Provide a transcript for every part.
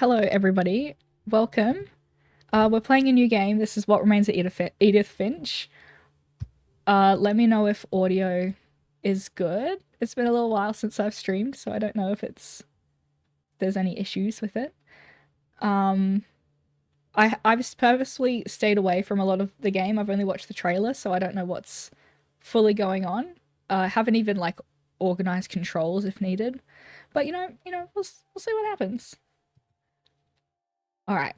Hello, everybody. Welcome. We're playing a new game. This is What Remains of Edith Finch. Let me know if audio is good. It's been a little while since I've streamed, so I don't know if there's any issues with it. Um, I've purposely stayed away from a lot of the game. I've only watched the trailer, so I don't know what's fully going on. I haven't even organized controls if needed, but we'll see what happens. All right.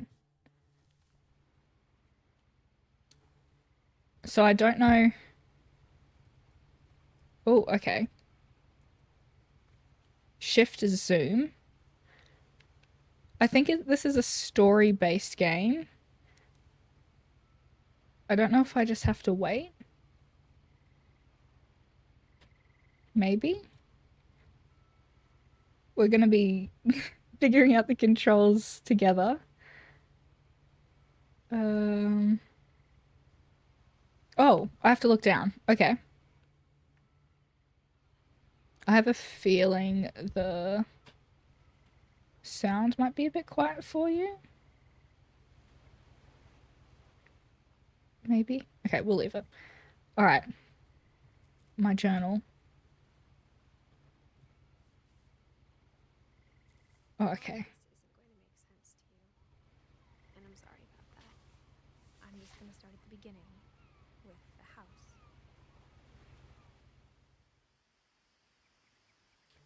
So I don't know. Oh, okay. Shift is zoom. I think this is a story-based game. I don't know if I just have to wait. Maybe? We're gonna be figuring out the controls together. Oh, I have to look down. Okay. I have a feeling the sound might be a bit quiet for you. Maybe? Okay, we'll leave it. Alright. My journal. Oh, okay. And I'm sorry about that. I'm just gonna start at the beginning with the house.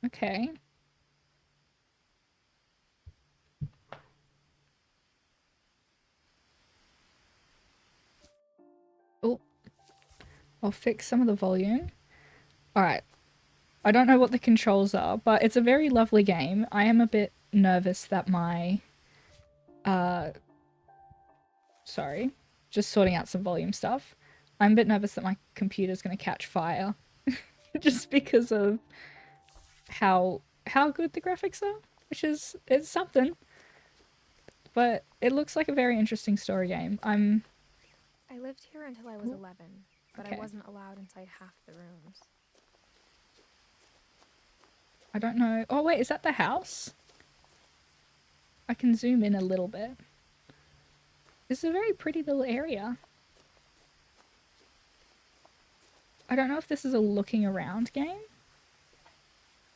Okay. Oh, I'll fix some of the volume. Alright. I don't know what the controls are, but it's a very lovely game. I am a bit nervous that my sorry, just sorting out some volume stuff. I'm a bit nervous that my computer's going to catch fire just because of how good the graphics are, which is it's something. But it looks like a very interesting story game. I lived here until I was 11, but okay. I wasn't allowed inside half the rooms. I don't know. Oh wait, is that the house? I can zoom in a little bit. This is a very pretty little area. I don't know if this is a looking around game.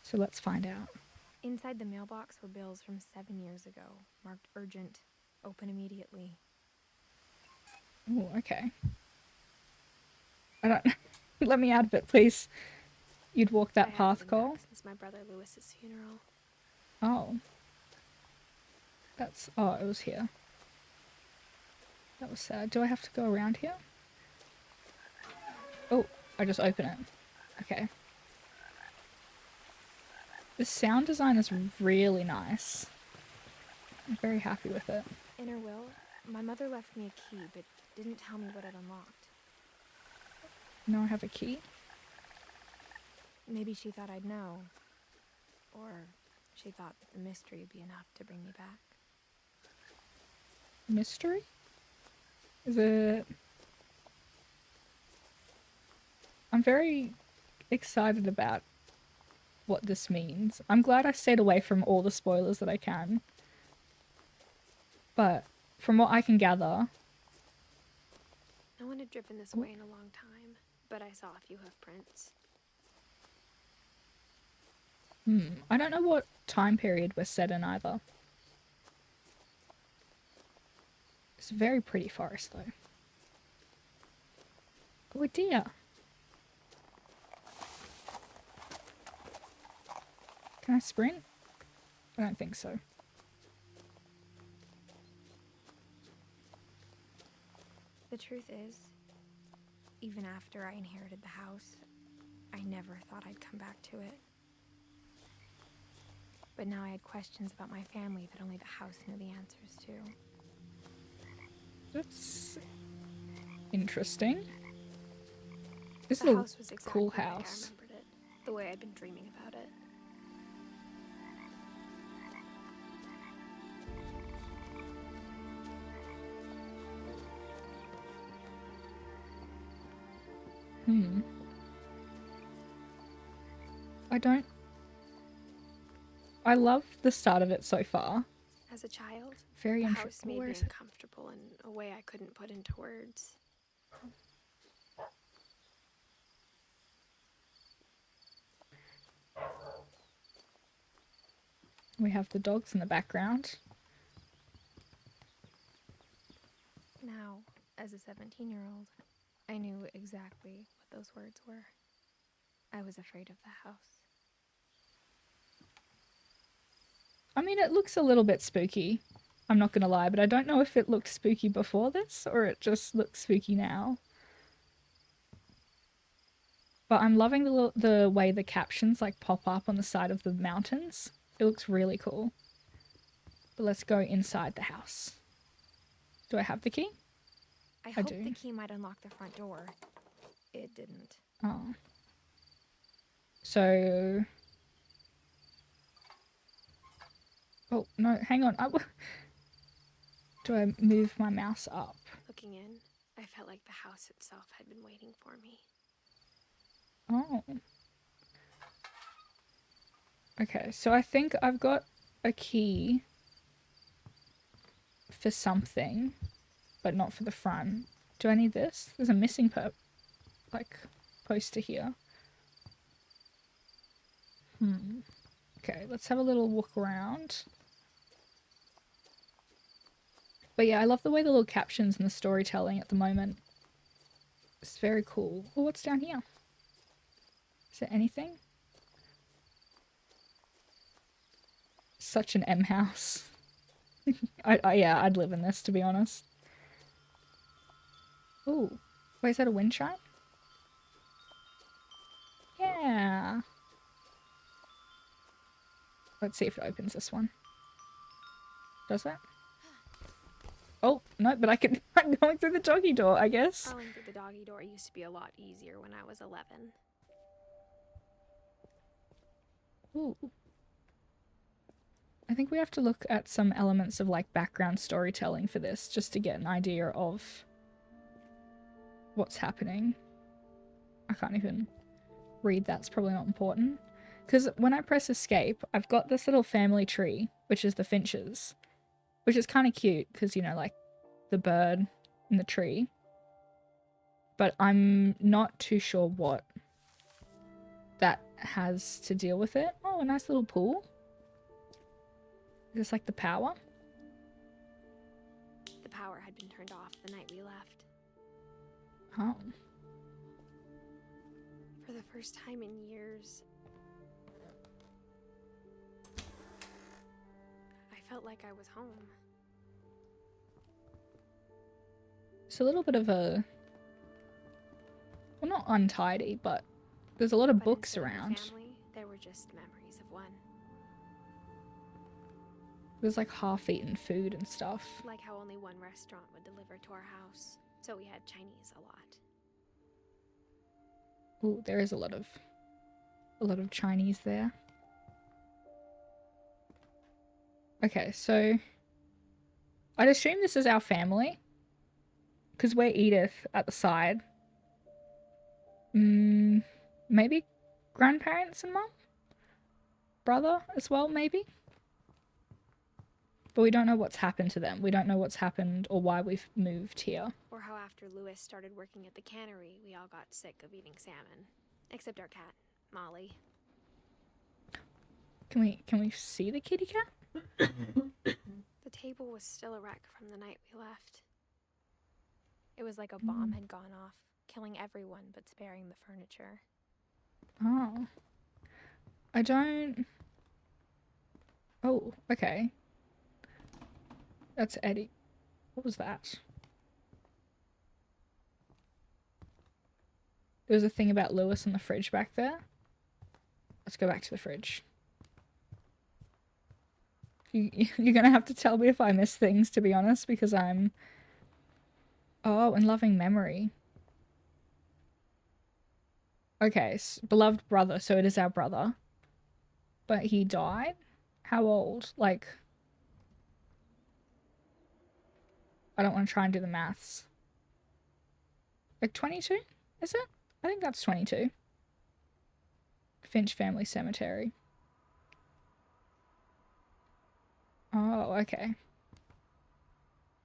So let's find out. Inside the mailbox were bills from 7 years ago, marked urgent, open immediately. Oh, okay. I don't let me out of it, please. You'd walk that I haven't path, been Cole? back since my brother Lewis's funeral. Oh. That's... Oh, it was here. That was sad. Do I have to go around here? Oh, I just open it. Okay. The sound design is really nice. I'm very happy with it. In her will, my mother left me a key, but didn't tell me what it unlocked. Now I have a key. Maybe she thought I'd know. Or she thought that the mystery would be enough to bring me back. Mystery? Is it... I'm very excited about what this means. I'm glad I stayed away from all the spoilers that I can. But from what I can gather... No one had driven this way in a long time, but I saw a few hoof prints. I don't know what time period we're set in either. It's a very pretty forest though. Oh dear. Can I sprint? I don't think so. The truth is, even after I inherited the house, I never thought I'd come back to it. But now I had questions about my family that only the house knew the answers to. That's interesting. This The is house was a exactly cool like I house. remembered it, the way I'd been dreaming about it. I love the start of it so far. As a child, Very the interesting. house made Where me is it? uncomfortable in a way I couldn't put into words. We have the dogs in the background. Now, as a 17-year-old, I knew exactly what those words were. I was afraid of the house. I mean, it looks a little bit spooky. I'm not gonna lie, but I don't know if it looked spooky before this or it just looks spooky now. But I'm loving the way the captions like pop up on the side of the mountains. It looks really cool. But let's go inside the house. Do I have the key? I I hoped do. the key might unlock the front door. It didn't. Oh. So... Oh, no, hang on. Do I move my mouse up? Looking in, I felt like the house itself had been waiting for me. Oh. Okay, so I think I've got a key for something, but not for the front. Do I need this? There's a missing poster here. Okay, let's have a little walk around. But yeah, I love the way the little captions and the storytelling at the moment. It's very cool. Oh, what's down here? Is there anything? Such an M house. Yeah, I'd live in this, to be honest. Ooh. Wait, is that a wind chime? Yeah. Let's see if it opens this one. Does that? Oh, no, but I'm going through the doggy door, I guess. Crawling through the doggy door used to be a lot easier when I was 11. Ooh. I think we have to look at some elements of like background storytelling for this just to get an idea of what's happening. I can't even read that. It's probably not important. Because when I press escape, I've got this little family tree, which is the Finches, which is kind of cute because, you know, like the bird in the tree. But I'm not too sure what that has to deal with it. Oh, a nice little pool. Is this like the power? The power had been turned off the night we left. Oh. For the first time in years, I felt like I was home. It's a little bit of a... Well, not untidy, but there's a lot of books instead of a around. family, there were just memories of one. There's like half-eaten food and stuff. Like how only one restaurant would deliver to our house, so we had Chinese a lot. Ooh, there is a lot of Chinese there. Okay, so I'd assume this is our family because we're Edith at the side. Maybe grandparents and mum? Brother as well, maybe? But we don't know what's happened to them. We don't know what's happened or why we've moved here. Or how after Lewis started working at the cannery, we all got sick of eating salmon. Except our cat, Molly. Can we see the kitty cat? The table was still a wreck from the night we left. It was like a bomb had gone off, killing everyone but sparing the furniture. Oh. I don't... Oh, okay. That's Eddie. What was that? There was a thing about Lewis in the fridge back there. Let's go back to the fridge. You're gonna have to tell me if I miss things, to be honest, because I'm... Oh, in loving memory. Okay, beloved brother, so it is our brother. But he died? How old? Like... I don't want to try and do the maths. Like 22? Is it? I think that's 22. Finch Family Cemetery. Oh, okay.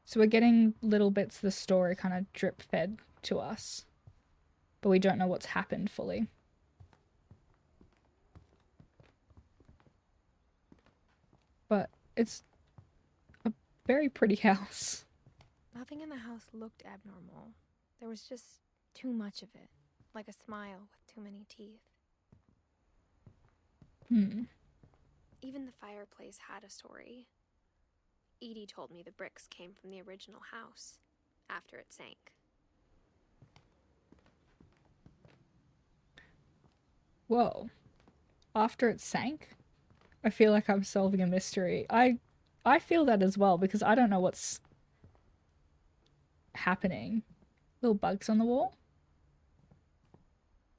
So we're getting little bits of the story kind of drip fed to us, but we don't know what's happened fully. But it's a very pretty house. Nothing in the house looked abnormal. There was just too much of it, like a smile with too many teeth. Even the fireplace had a story. Edie told me the bricks came from the original house, after it sank. Whoa. After it sank? I feel like I'm solving a mystery. I feel that as well because I don't know what's happening. Little bugs on the wall.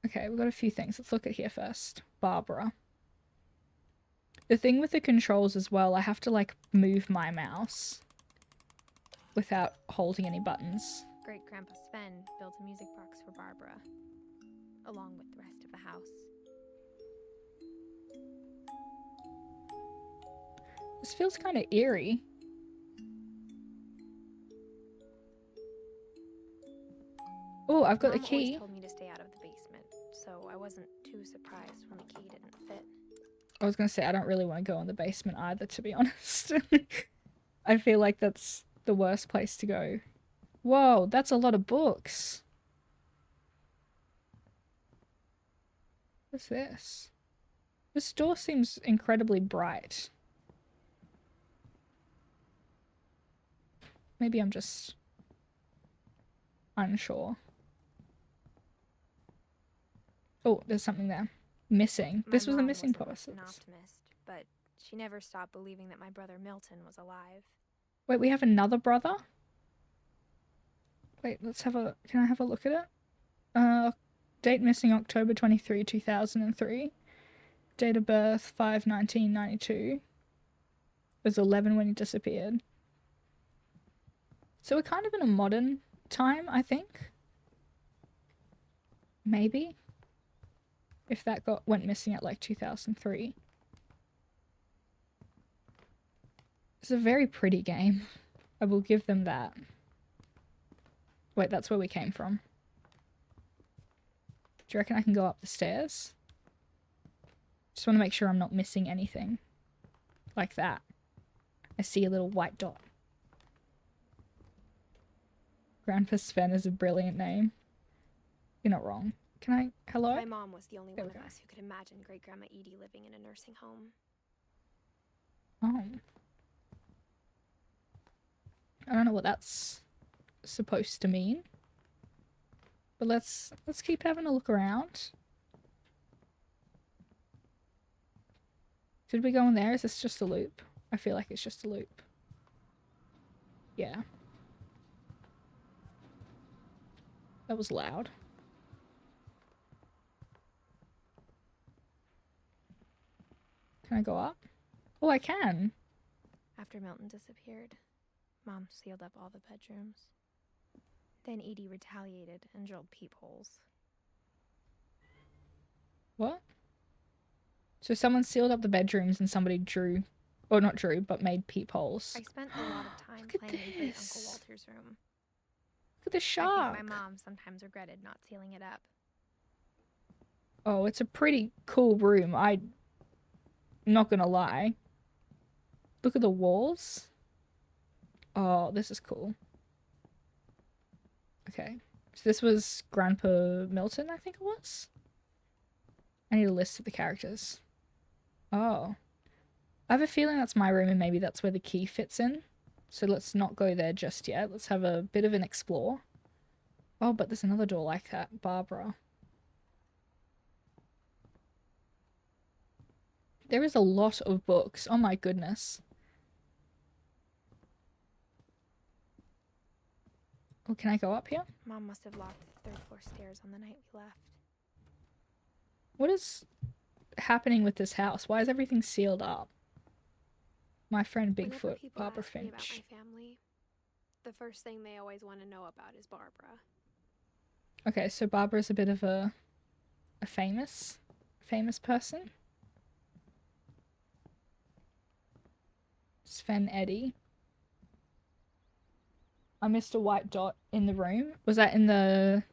Okay, we've got a few things. Let's look at here first. Barbara. The thing with the controls as well, I have to like move my mouse without holding any buttons. Great-Grandpa Sven built a music box for Barbara, along with the rest of the house. This feels kind of eerie. Oh, I've got the Mom key. always told me to stay out of the basement, so I wasn't too surprised when the key didn't fit. I was gonna say I don't really want to go in the basement either, to be honest. I feel like that's the worst place to go. Whoa, that's a lot of books. What's this? This door seems incredibly bright. Maybe I'm just unsure. Oh, there's something there. Missing. This was the missing parcels. An optimist, but she never stopped believing that my brother Milton was alive. Wait, we have another brother? Wait, let's have a... Can I have a look at it? Date missing October 23, 2003. Date of birth 5/19/92. It was 11 when he disappeared. So we're kind of in a modern time, I think. Maybe. If that went missing at like 2003. It's a very pretty game. I will give them that. Wait, that's where we came from. Do you reckon I can go up the stairs? Just want to make sure I'm not missing anything. Like that. I see a little white dot. Grandpa Sven is a brilliant name. You're not wrong. Can I... Hello? My mom was the only one of us who could imagine Great-Grandma Edie living in a nursing home. Oh. I don't know what that's supposed to mean. But let's keep having a look around. Did we go in there? Is this just a loop? I feel like it's just a loop. Yeah. That was loud. Can I go up? Oh, I can. After Milton disappeared, Mom sealed up all the bedrooms. Then Edie retaliated and drilled peepholes. What? So someone sealed up the bedrooms and somebody drew, or not drew, but made peepholes. I spent a lot of time planning in Great Uncle Walter's room. Look at the shark. I think my mom sometimes regretted not sealing it up. Oh, it's a pretty cool room. I'm not gonna lie. Look at the walls. Oh, this is cool. Okay. So this was Grandpa Milton, I think it was? I need a list of the characters. Oh. I have a feeling that's my room and maybe that's where the key fits in. So let's not go there just yet. Let's have a bit of an explore. Oh, but there's another door like that. Barbara. There is a lot of books. Oh my goodness. Oh, can I go up here? Mom must have locked the third floor stairs on the night we left. What is happening with this house? Why is everything sealed up? My friend Bigfoot, Barbara Finch. Whenever people ask me about my family, the first thing they always want to know about is Barbara. Okay, so Barbara's a bit of a famous person. Sven Eddy. I missed a white dot in the room. Was that in the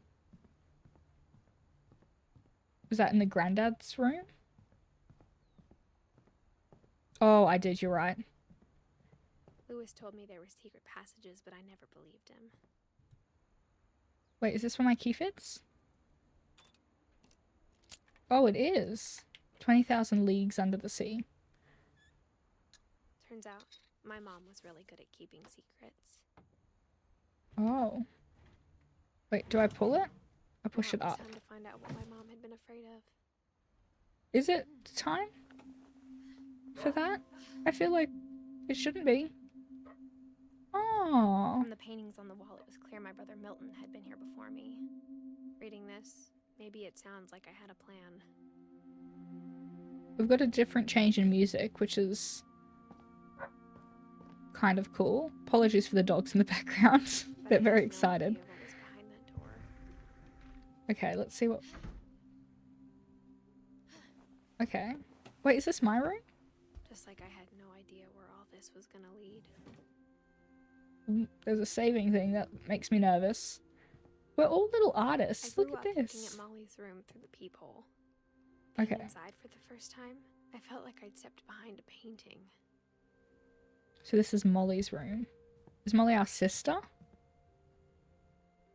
granddad's room? Oh, I did, you're right. Lewis told me there were secret passages, but I never believed him. Wait, is this where my key fits? Oh, it is. 20,000 leagues under the sea. Turns out, my mom was really good at keeping secrets. Oh. Wait, do I pull it? I push Now it up. Time to find out what my mom had been afraid of. Is it time for that? I feel like it shouldn't be. Oh. From the paintings on the wall, it was clear my brother Milton had been here before me. Reading this, maybe it sounds like I had a plan. We've got a different change in music, which is kind of cool. Apologies for the dogs in the background. They're very excited. What was behind that door. Okay, let's see what... Okay. Wait, is this my room? Just like I had no idea where all this was gonna lead. There's a saving thing that makes me nervous. We're all little artists. Look at this. Looking at Molly's room through the peephole. Okay. Inside for the first time, I felt like I'd stepped behind a painting. So this is Molly's room. Is Molly our sister?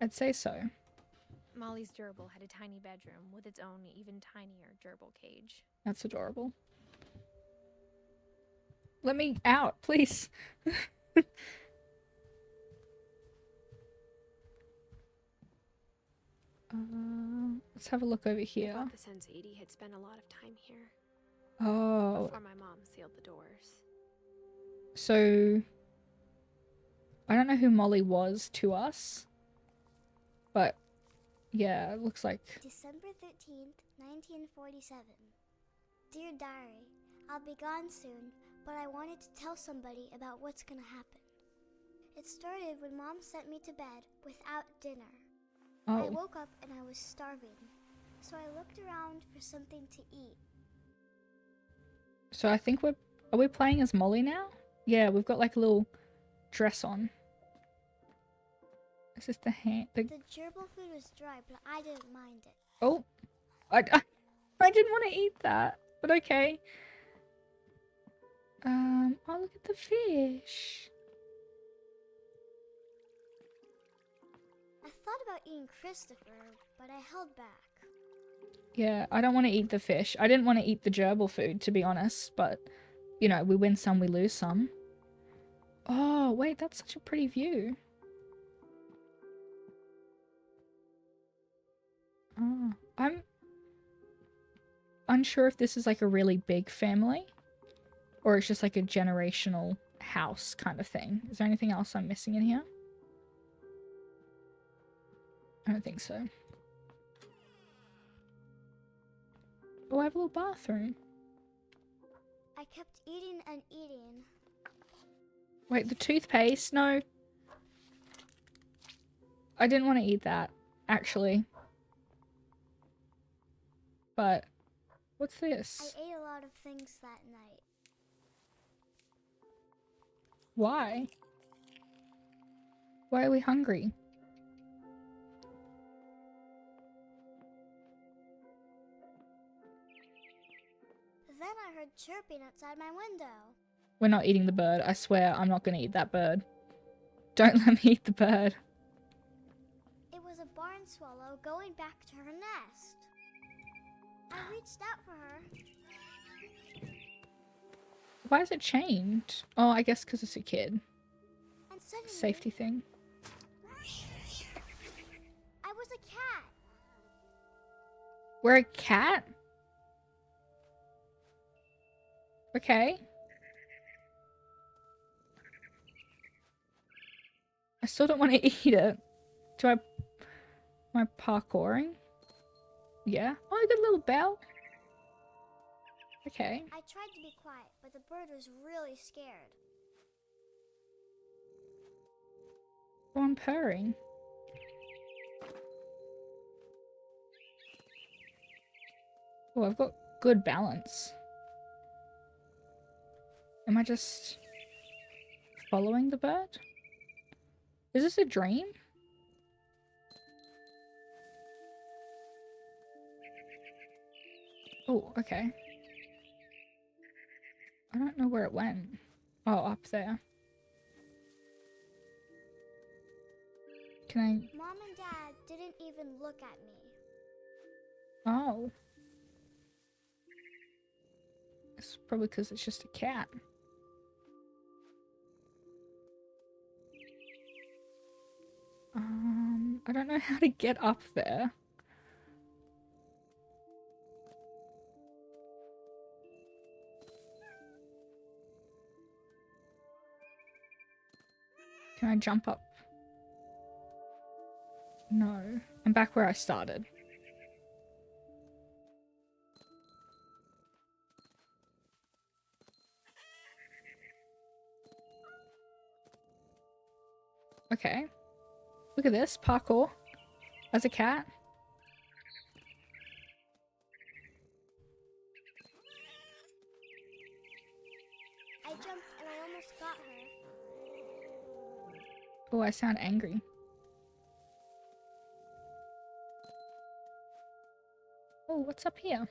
I'd say so. Molly's gerbil had a tiny bedroom with its own even tinier gerbil cage. That's adorable. Let me out, please. Let's have a look over here. I got the sense Edie had spent a lot of time here. Oh. Before my mom sealed the doors. So, I don't know who Molly was to us, but yeah, it looks like... December 13th, 1947. Dear Diary, I'll be gone soon, but I wanted to tell somebody about what's gonna happen. It started when Mom sent me to bed without dinner. Oh. I woke up and I was starving, so I looked around for something to eat. So I think are we playing as Molly now? Yeah, we've got like a little dress on. Is this the hand? The gerbil food was dry, but I didn't mind it. Oh, I didn't want to eat that, but okay. Oh, look at the fish. I thought about eating Christopher, but I held back. Yeah, I don't want to eat the fish. I didn't want to eat the gerbil food, to be honest, but, you know, we win some, we lose some. Oh, wait, that's such a pretty view. Oh, I'm unsure if this is like a really big family or it's just like a generational house kind of thing. Is there anything else I'm missing in here? I don't think so. Oh, I have a little bathroom. I kept eating and eating. Wait, the toothpaste? No. I didn't want to eat that, actually. But, what's this? I ate a lot of things that night. Why? Why are we hungry? Then I heard chirping outside my window. We're not eating the bird. I swear I'm not going to eat that bird. Don't let me eat the bird. It was a barn swallow going back to her nest. I reached out for her. Why is it chained? Oh, I guess because it's a kid. And suddenly, Safety thing. I was a cat. We're a cat? Okay. I still don't want to eat it. Am I parkouring? Yeah. Oh, I got a little bell. Okay. I tried to be quiet, but the bird was really scared. Oh, I'm purring. Oh, I've got good balance. Am I just... following the bird? Is this a dream? Oh, okay. I don't know where it went. Oh, up there. Can I... Mom and Dad didn't even look at me. Oh. It's probably because it's just a cat. I don't know how to get up there. Can I jump up? No. I'm back where I started. Okay. Look at this. Parkour. As a cat. I jumped and I almost got her. Oh, I sound angry. Oh, what's up here?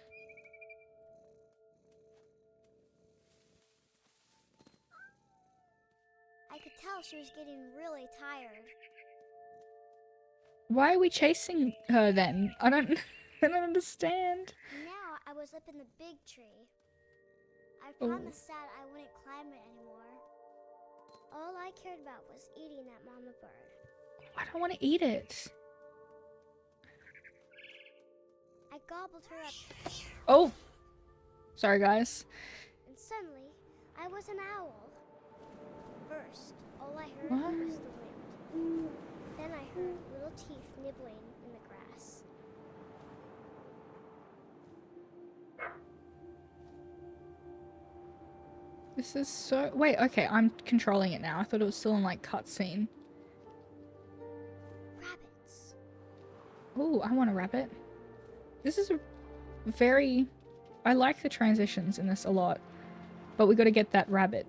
I could tell she was getting really tired. Why are we chasing her then? I don't I don't understand. Now I was up in the big tree. I Oh. promised Dad I wouldn't climb it anymore. All I cared about was eating that mama bird. I don't want to eat it. I gobbled her up, Oh! Sorry, guys. and suddenly I was an owl. First, all I heard What? was the wind. Then I heard little teeth nibbling in the grass. This is so... Wait, okay, I'm controlling it now. I thought it was still in, like, cutscene. Rabbits. Oh, I want a rabbit. This is a very... I like the transitions in this a lot. But we gotta get that rabbit.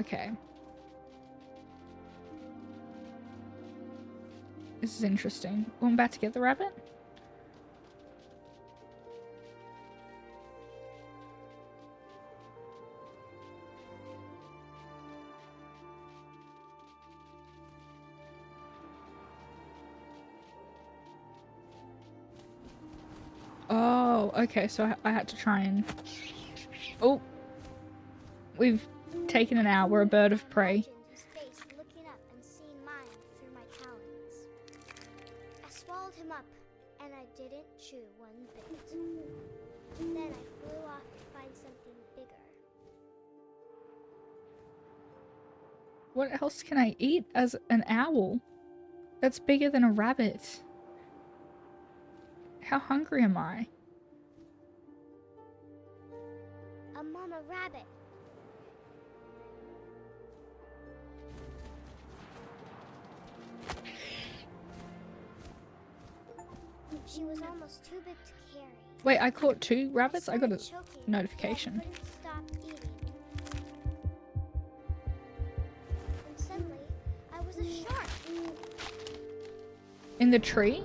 Okay. This is interesting. Oh, I'm about to get the rabbit? Oh, okay, so I had to try and... Oh! We've taken an hour. We're a bird of prey. Imagined his face looking up and seeing mine through my talons. I swallowed him up, and I didn't chew one bit. Then I flew off to find something bigger. What else can I eat as an owl? That's bigger than a rabbit. How hungry am I? A mama rabbit. She was almost too big to carry. Wait, I caught 2 rabbits? I got a started choking, notification. but I couldn't stop eating. And suddenly, I was a shark. In the tree?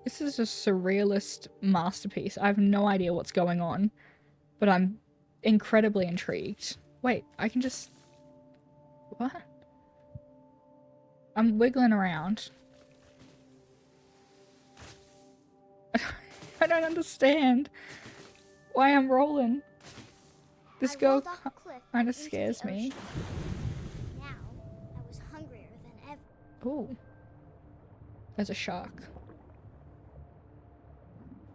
This is a surrealist masterpiece. I have no idea what's going on, but I'm incredibly intrigued. Wait, I can just... What? I'm wiggling around. I don't understand why I'm rolling. This I girl rolled off the cliff kind of into the scares me. ocean. Now, I was hungrier than ever. Ooh. There's a shark.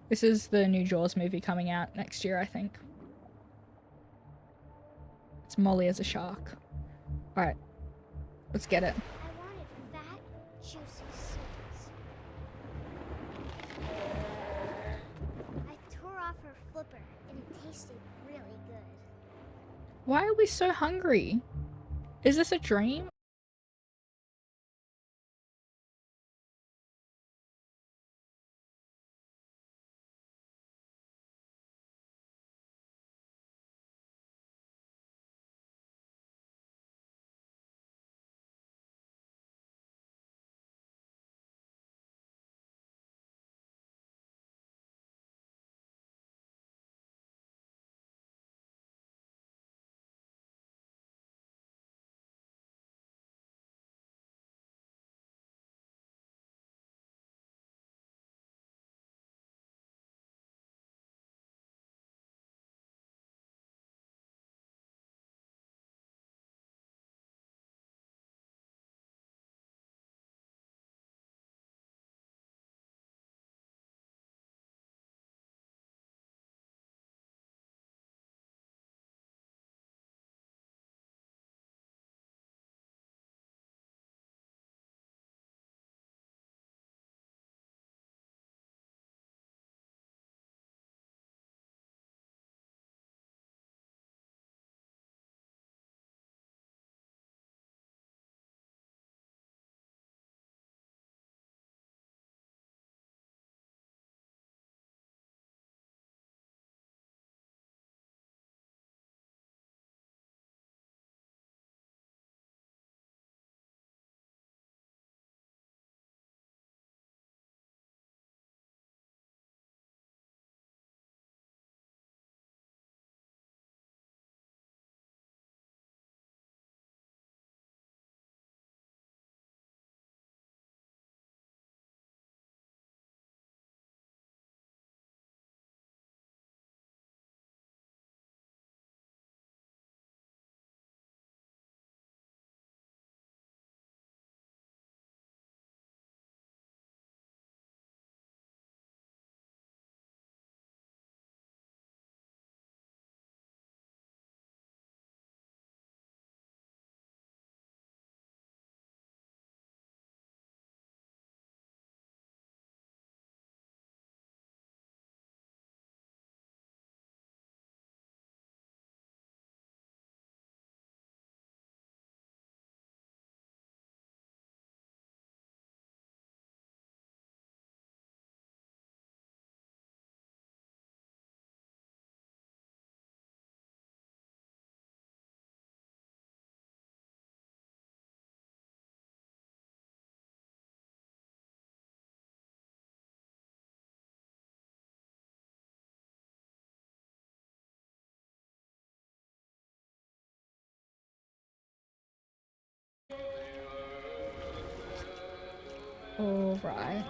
This is the new Jaws movie coming out next year, I think. It's Molly as a shark. Alright. Let's get it. I wanted fat, juicy seeds. I tore off her flipper, and it tasted really good. Why are we so hungry? Is this a dream? All right.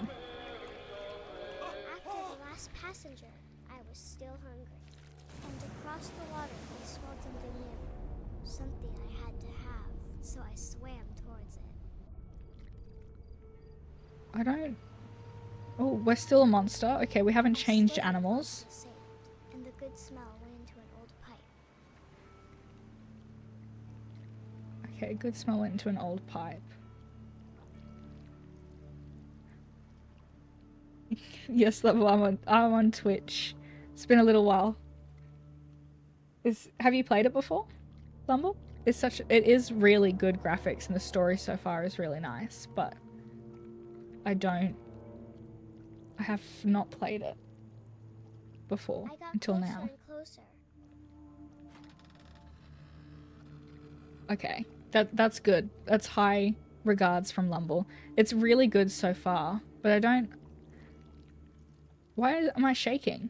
After the last passenger, I was still hungry. And across the water, I smelled something new. Something I had to have, so I swam towards it. I don't... Oh, we're still a monster. Okay, we haven't changed I slithered animals. onto the sand, and the good smell went into an old pipe. Okay, good smell went into an old pipe. Yes, I'm on Twitch. It's been a little while. Have you played it before, Lumble? It is really good graphics and the story so far is really nice, but I have not played it before until closer now. And closer. Okay, that's good. That's high regards from Lumble. It's really good so far, but I don't... Why am I shaking?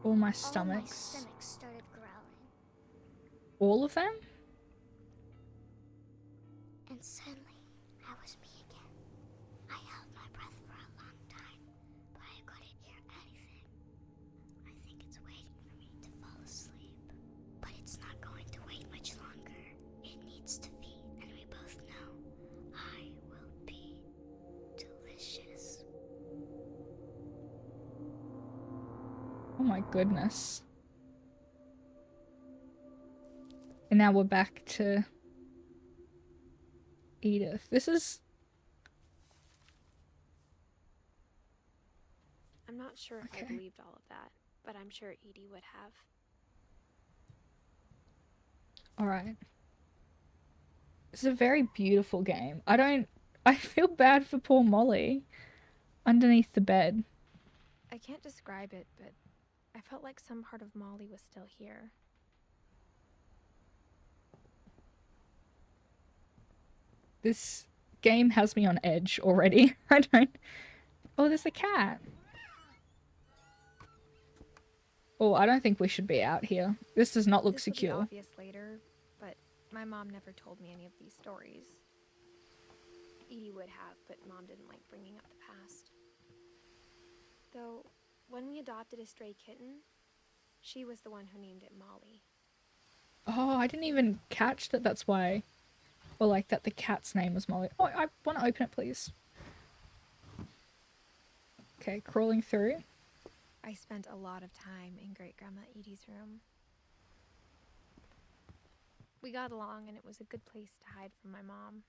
All my stomachs. All my stomachs started growling. All of them? And suddenly, I was me again. I held my breath for a long time, but I couldn't hear anything. I think it's waiting for me to fall asleep. But it's not going to wait much longer. It needs to feed, and we both know I will be delicious. Oh my goodness. And now we're back to Edith. This is... I'm not sure if I Okay. believed all of that, but I'm sure Edie would have. Alright. It's a very beautiful game. I feel bad for poor Molly underneath the bed. I can't describe it, but I felt like some part of Molly was still here. This game has me on edge already. I don't... Oh, there's a cat. Oh, I don't think we should be out here. This does not look This secure. will be obvious later, but my mom never told me any of these stories. Edie would have, but Mom didn't like bringing up the past. Though, when we adopted a stray kitten, she was the one who named it Molly. Oh, I didn't even catch that that's why... Or like that the cat's name was Molly. Oh, I want to open it, please. Okay, crawling through. I spent a lot of time in Great-Grandma Edie's room. We got along, and it was a good place to hide from my mom.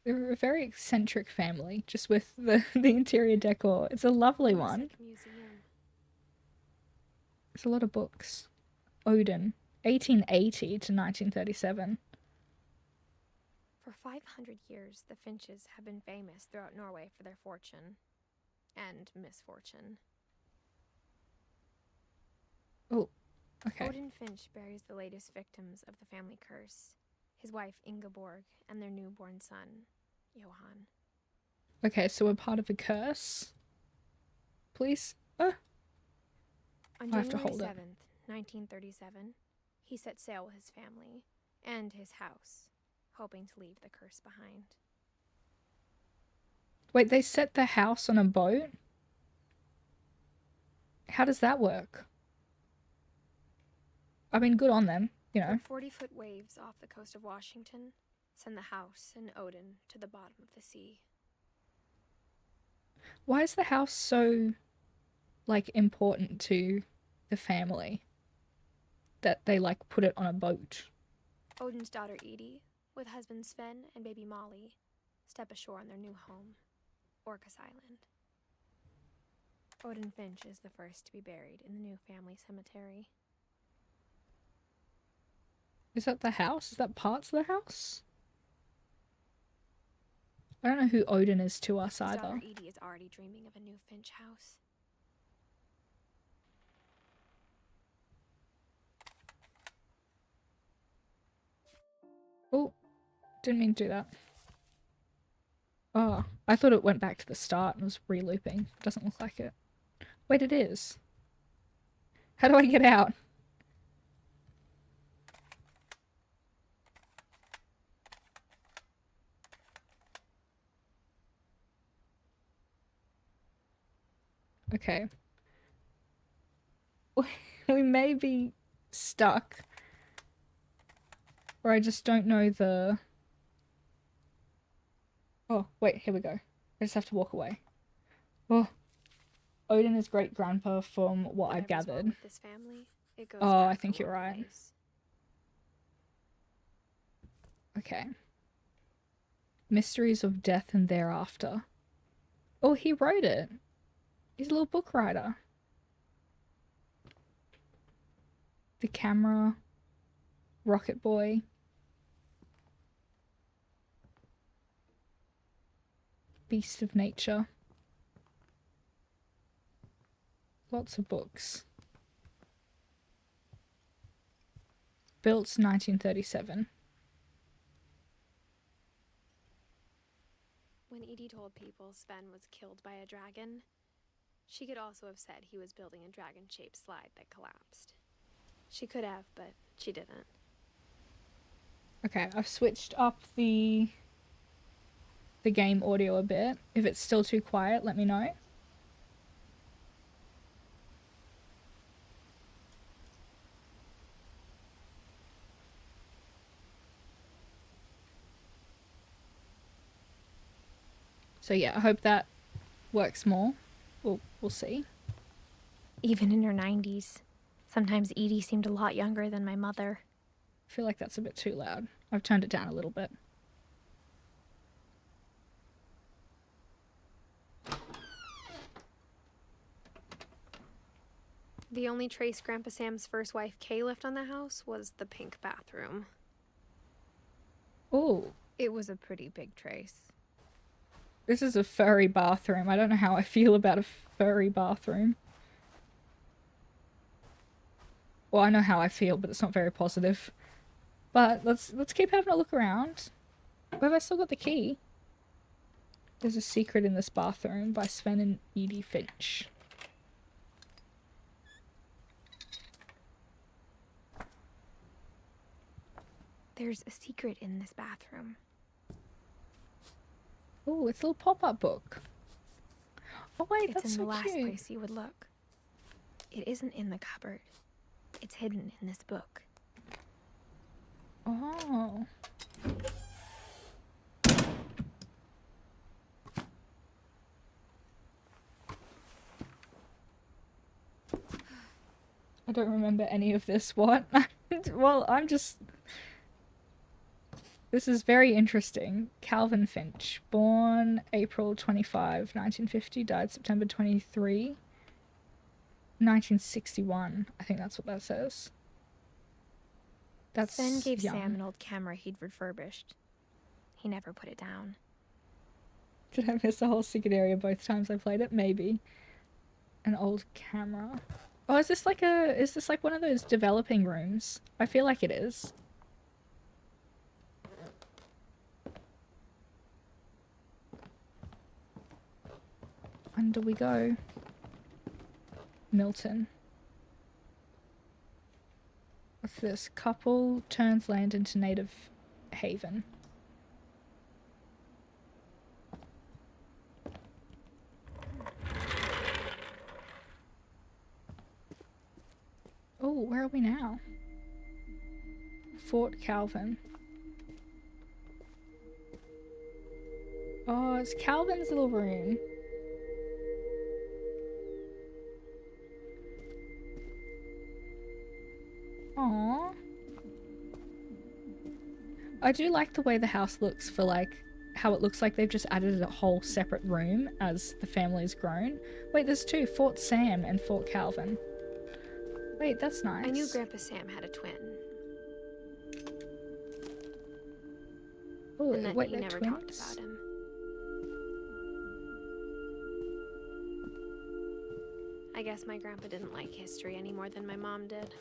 They're a very eccentric family, just with the interior decor. It's a lovely It was one. like a museum. There's a lot of books. Odin, 1880 to 1937. For 500 years, the Finches have been famous throughout Norway for their fortune and misfortune. Oh, okay. Odin Finch buries the latest victims of the family curse, his wife Ingeborg and their newborn son, Johan. Okay, so we're part of a curse. Please? On I have to January hold it. 7th, 1937, he set sail with his family and his house, hoping to leave the curse behind. Wait, they set the house on a boat? How does that work? I mean, good on them, you know. 40-foot waves off the coast of Washington send the house and Odin to the bottom of the sea. Why is the house so, like, important to the family? That they, like, put it on a boat? Odin's daughter Edie, with husband Sven and baby Molly, step ashore on their new home, Orcas Island. Odin Finch is the first to be buried in the new family cemetery. Is that the house? Is that parts of the house? I don't know who Odin is to us His either. daughter Edie is already dreaming of a new Finch house. Oh, didn't mean to do that. Oh, I thought it went back to the start and was re-looping. Doesn't look like it. Wait, it is. How do I get out? Okay. We may be stuck. Or I just don't know the... Oh, wait, here we go. I just have to walk away. Oh. Odin is great-grandpa from what I've Whatever's wrong gathered. with this family, it goes Oh, back I a think you're long right. ways. Okay. Mysteries of Death and Thereafter. Oh, he wrote it. He's a little book writer. The Camera. Rocket Boy. Beast of Nature. Lots of books. Built 1937. When Edie told people Sven was killed by a dragon, she could also have said he was building a dragon-shaped slide that collapsed. She could have, but she didn't. Okay, I've switched up the game audio a bit. If it's still too quiet, let me know. So yeah, I hope that works more. We'll see. Even in her 90s, sometimes Edie seemed a lot younger than my mother. I feel like that's a bit too loud. I've turned it down a little bit. The only trace Grandpa Sam's first wife, Kay, left on the house was the pink bathroom. Oh, It was a pretty big trace. this is a furry bathroom. I don't know how I feel about a furry bathroom. Well, I know how I feel, but it's not very positive. But let's keep having a look around. Where have I still got the key? There's a secret in this bathroom by Sven and Edith Finch. There's a secret in this bathroom. Oh, it's a little pop-up book. Oh wait, It's that's in the so last cute. place you would look. It isn't in the cupboard. It's hidden in this book. Oh. I don't remember any of this. What? Well, I'm just... This is very interesting. Calvin Finch, born April 25, 1950, died September 23, 1961. I think that's what that says. That's Sven gave young. Sam an old camera he'd refurbished. He never put it down. Did I miss a whole secret area both times I played it? Maybe. An old camera. Oh, is this like one of those developing rooms? I feel like it is. Under we go. Milton. What's this? Couple turns land into native haven. Oh, where are we now? Fort Calvin. Oh, it's Calvin's little room. Aww. I do like the way the house looks for like how it looks like they've just added a whole separate room as the family's grown. Wait, there's two, Fort Sam and Fort Calvin. Wait, that's nice. I knew Grandpa Sam had a twin. Ooh, And that wait, he they're never twins? talked about him. I guess my grandpa didn't like history any more than my mom did.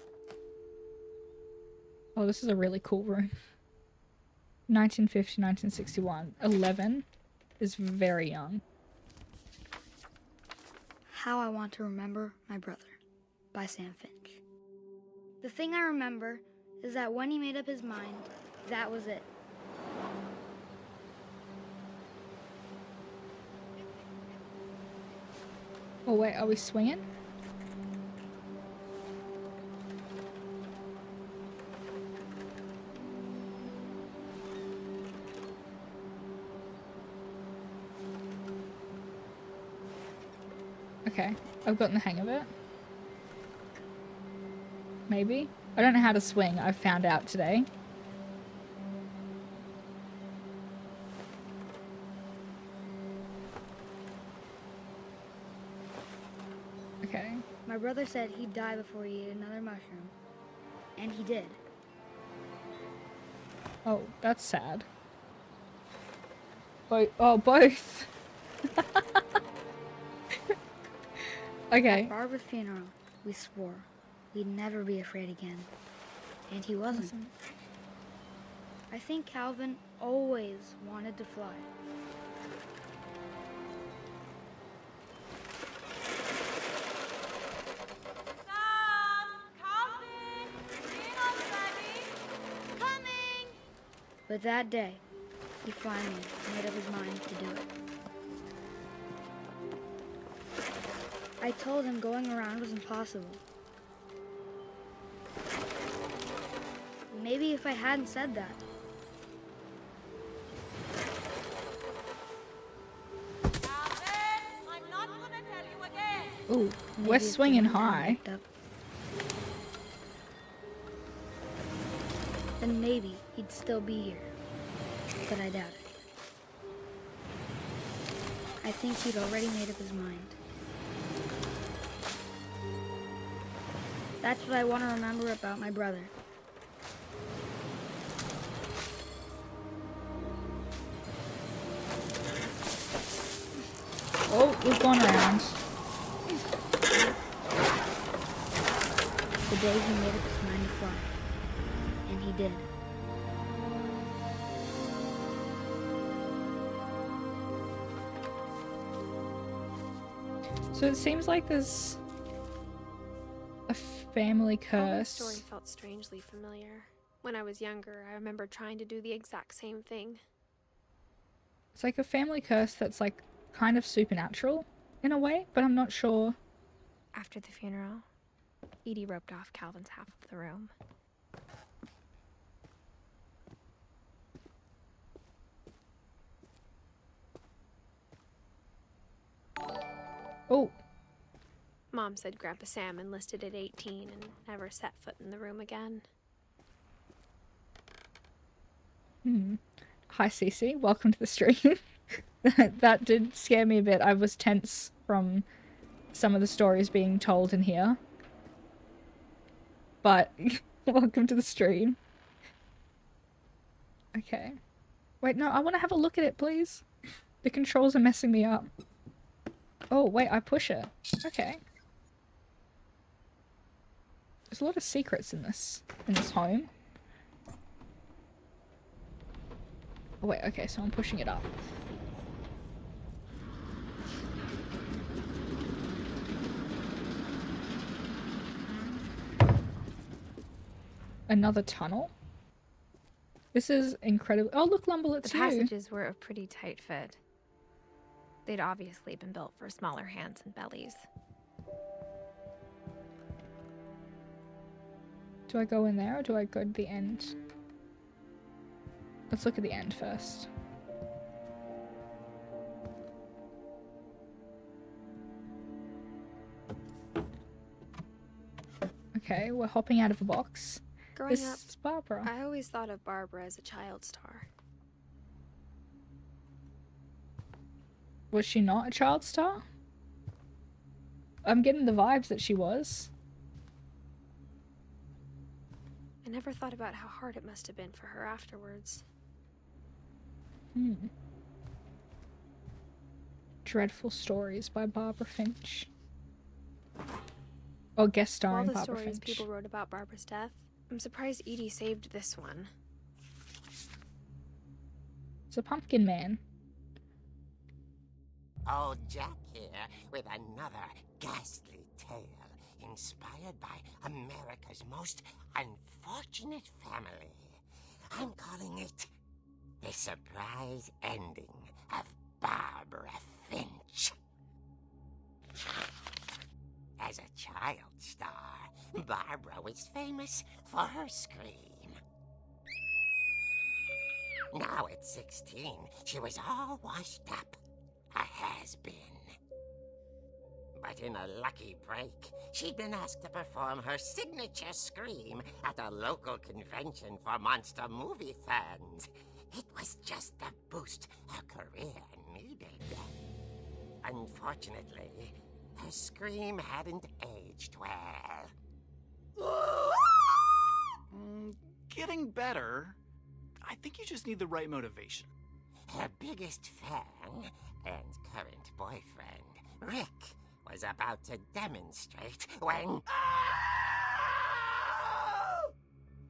Oh, this is a really cool room. 1950, 1961. 11 is very young. How I Want to Remember My Brother by Sam Finch. The thing I remember is that when he made up his mind, that was it. Oh wait, are we swinging? Okay, I've gotten the hang of it. Maybe? I don't know how to swing, I've found out today. Okay. My brother said he'd die before he ate another mushroom. And he did. Oh, that's sad. Oh, both! Okay. At Barbara's funeral, we swore we'd never be afraid again. And he wasn't. I think Calvin always wanted to fly. But that day, he finally made up his mind to do it. I told him going around was impossible. Maybe if I hadn't said that. I'm not gonna tell you again. Ooh, Maybe we're if swinging the wind high. hadn't picked up, then maybe he'd still be here. But I doubt it. I think he'd already made up his mind. That's what I want to remember about my brother. Oh, we've gone around. The day he made up his mind to fly. And he did. So it seems like there's a family Calvin's story curse. felt strangely familiar. When I was younger, I remember trying to do the exact same thing. It's like a family curse that's like kind of supernatural in a way, but I'm not sure. After the funeral, Edie roped off Calvin's half of the room. Oh, Mom said Grandpa Sam enlisted at 18 and never set foot in the room again. hi Cece, welcome to the stream. That did scare me a bit. I was tense from some of the stories being told in here. But welcome to the stream. Okay. Wait, no, I want to have a look at it, please. The controls are messing me up. Oh, wait, I push it. Okay. There's a lot of secrets in this home. Oh, wait, okay, so I'm pushing it up. Another tunnel? This is incredible. Oh, look, Lumble, it's The you. passages were a pretty tight fit. They'd obviously been built for smaller hands and bellies. Do I go in there or do I go to the end? Let's look at the end first. Okay, we're hopping out of a box. Growing This up, is Barbara. I always thought of Barbara as a child star. Was she not a child star? I'm getting the vibes that she was. I never thought about how hard it must have been for her afterwards. Dreadful Stories by Barbara Finch. Or guest Of all starring the Barbara stories Finch. people wrote about Barbara's death, I'm surprised Edie saved this one. It's a pumpkin man. Old Jack here with another ghastly tale inspired by America's most unfortunate family. I'm calling it The Surprise Ending of Barbara Finch. As a child star, Barbara was famous for her scream. Now at 16, she was all washed up. A has-been. But in a lucky break, she'd been asked to perform her signature scream at a local convention for monster movie fans. It was just the boost her career needed. Unfortunately, her scream hadn't aged well. Getting better. I think you just need the right motivation. Her biggest fan and current boyfriend, Rick, was about to demonstrate when...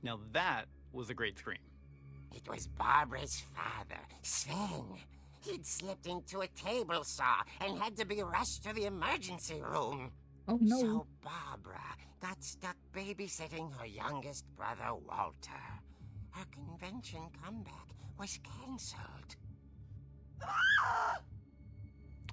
Now that was a great scream. It was Barbara's father, Sven. He'd slipped into a table saw and had to be rushed to the emergency room. Oh no. So Barbara got stuck babysitting her youngest brother, Walter. Her convention comeback was cancelled.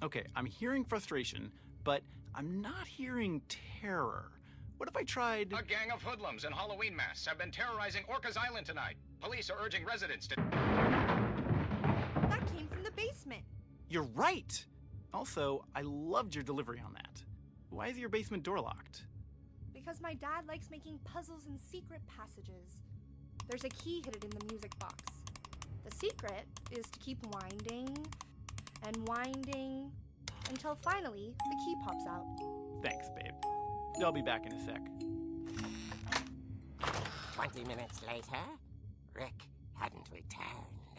Okay, I'm hearing frustration, but I'm not hearing terror. What if I tried... A gang of hoodlums in Halloween masks have been terrorizing Orcas Island tonight. Police are urging residents to... That came from the basement. You're right! Also, I loved your delivery on that. Why is your basement door locked? Because my dad likes making puzzles and secret passages. There's a key hidden in the music box. The secret is to keep winding and winding until finally the key pops out. Thanks, babe. I'll be back in a sec. 20 minutes later, Rick hadn't returned.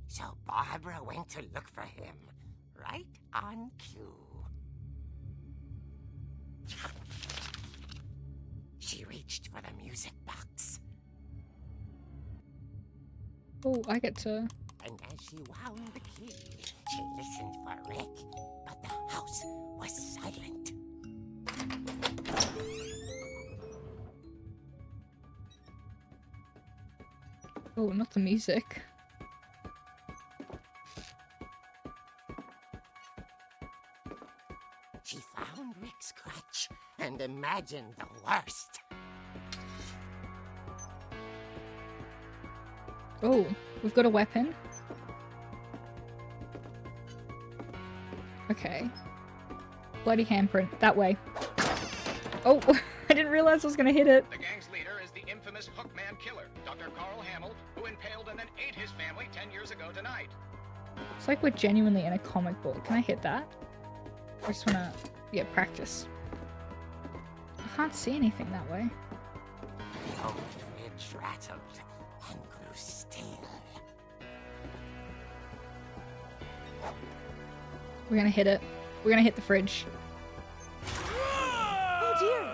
So Barbara went to look for him, right on cue. She reached for the music box. Oh, I get to... And as she wound the key, she listened for Rick, but the house was silent. Oh, not the music. She found Rick's crutch and imagined the worst. Oh, we've got a weapon. Okay. Bloody handprint. That way. Oh, I didn't realize I was gonna hit it. The gang's leader is the infamous Hookman killer, Dr. Carl Hamill, who impaled and then ate his family 10 years ago tonight. It's like we're genuinely in a comic book. Can I hit that? I just wanna, yeah, practice. I can't see anything that way. The old fridge rattled and grew still. We're gonna hit it. We're gonna hit the fridge. Oh dear!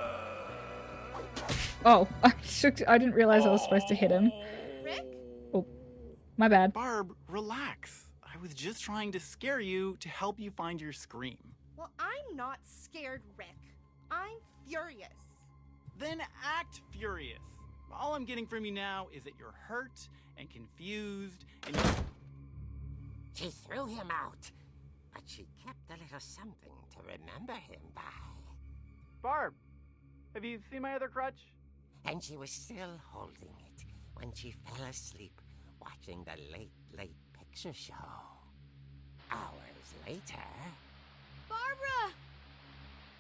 Oh, I didn't realize I was supposed to hit him. Rick? Oh, my bad. Barb, relax. I was just trying to scare you to help you find your scream. Well, I'm not scared, Rick. I'm furious. Then act furious. All I'm getting from you now is that you're hurt and confused and She threw him out, but she kept a little something to remember him by. Barb, have you seen my other crutch? And she was still holding it when she fell asleep watching the late picture show. Hours later... Barbara!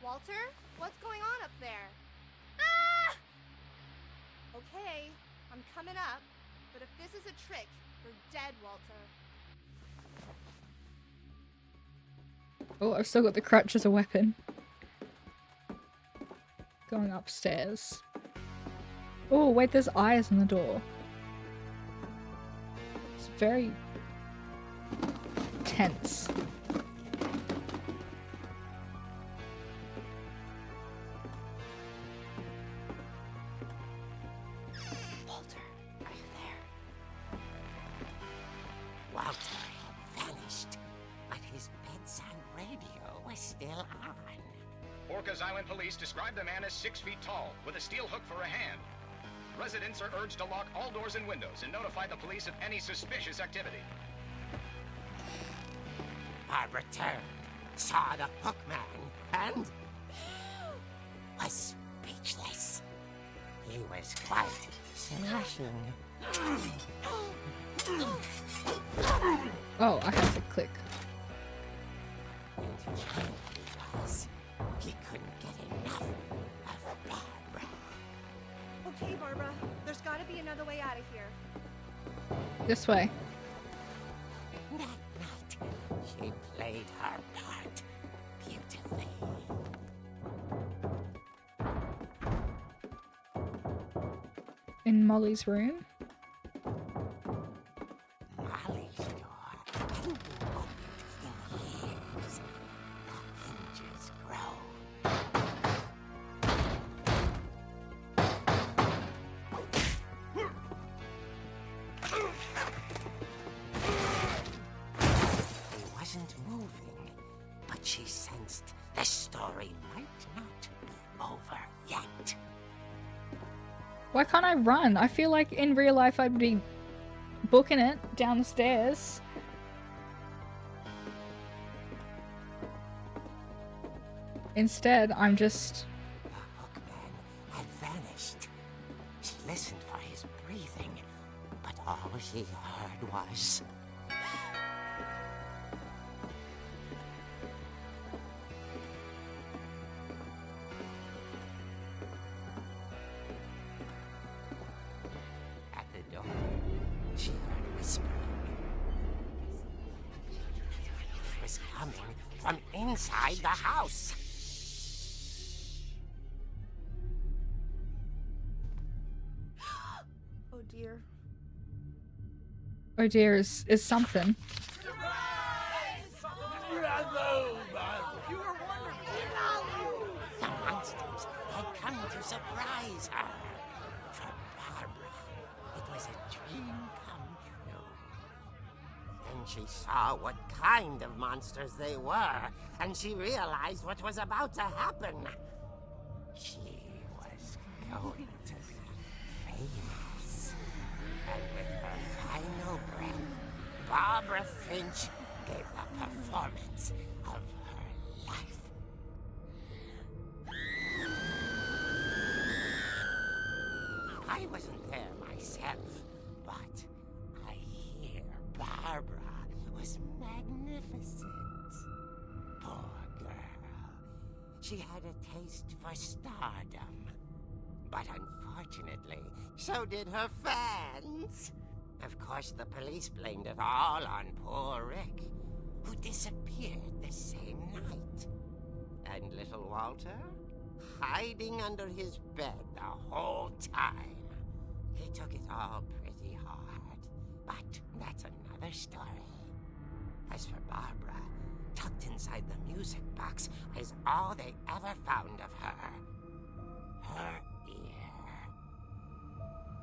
Walter, what's going on up there? Ah! Okay, I'm coming up, but if this is a trick, you're dead, Walter. Oh, I've still got the crutch as a weapon. Going upstairs. Oh, wait, there's eyes on the door. It's very tense. Walter, are you there? Walter had vanished, but his bedside radio was still on. Orcas Island police describe the man as 6 feet tall, with a steel hook for a hand. Residents are urged to lock all doors and windows and notify the police of any suspicious activity. Barbara turned, saw the Hookman, and was speechless. He was quite smashing. Oh, I have to click. And who he was, he couldn't get enough of Barbara. Okay, Barbara, there's gotta be another way out of here. This way. That night, she played her part beautifully. In Molly's room. Molly's door hadn't been opened in years. The hinges groaned. He wasn't moving, but she sensed the story might not be over yet. Why can't I run? I feel like in real life I'd be booking it down the stairs. Instead, I'm just... The Hookman had vanished. She listened for his breathing, but all she heard was... At the door, she heard whispering. It was coming from inside the house. Oh dear, is something. The monsters had come to surprise her. For Barbara, it was a dream come true. Then she saw what kind of monsters they were, and she realized what was about to happen. She was going to be famous. And with her final breath, Barbara Finch gave the performance of her life. I wasn't there myself, but I hear Barbara was magnificent. Poor girl. She had a taste for stardom. But unfortunately, so did her fans. Of course, the police blamed it all on poor Rick, who disappeared the same night. And little Walter? Hiding under his bed the whole time. He took it all pretty hard, but that's another story. As for Barbara, tucked inside the music box is all they ever found of her. Her ear.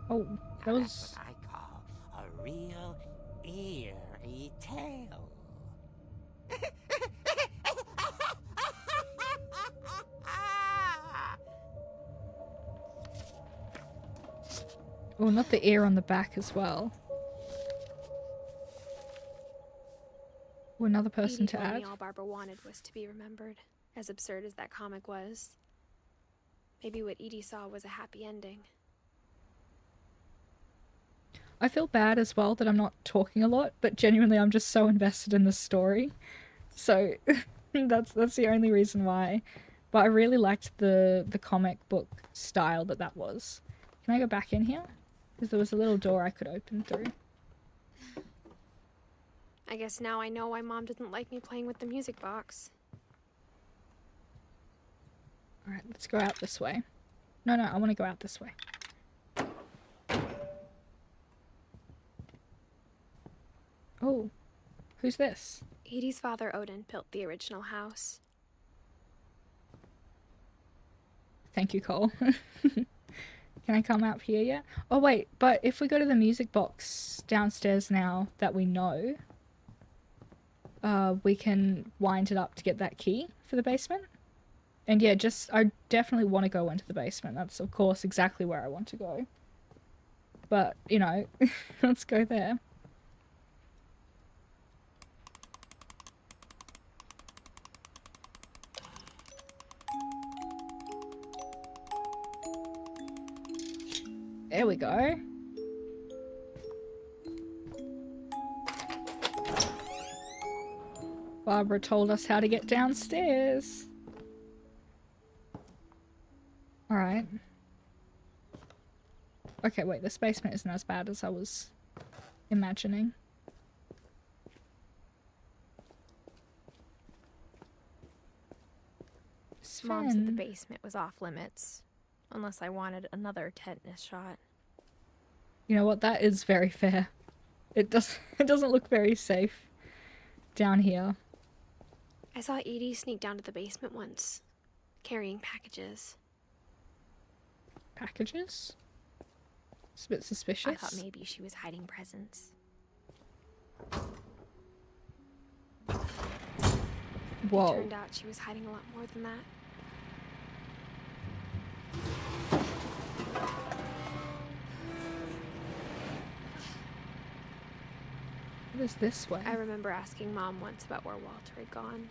Oh, that was... That's what I call a real eerie tale. Oh, not the ear on the back as well. Oh, another person Edie to told add. me all Barbara wanted was to be remembered, as absurd as that comic was. Maybe what Edie saw was a happy ending. I feel bad as well that I'm not talking a lot, but genuinely I'm just so invested in the story. So that's the only reason why. But I really liked the comic book style that was. Can I go back in here? Because there was a little door I could open through. I guess now I know why Mom didn't like me playing with the music box. Alright, let's go out this way. No, I want to go out this way. Oh, who's this? Edie's father, Odin, built the original house. Thank you, Cole. Can I come up here yet? Oh wait, but if we go to the music box downstairs now that we know, we can wind it up to get that key for the basement. And yeah, I definitely want to go into the basement. That's of course exactly where I want to go. But, you know, let's go there. There we go. Barbara told us how to get downstairs. Alright. Okay, wait, this basement isn't as bad as I was imagining. Mom said the basement was off limits. Unless I wanted another tetanus shot. You know what? That is very fair. It doesn't look very safe down here. I saw Edie sneak down to the basement once, carrying packages. Packages? It's a bit suspicious. I thought maybe she was hiding presents. Whoa. It turned out she was hiding a lot more than that. What is this way? I remember asking Mom once about where Walter had gone.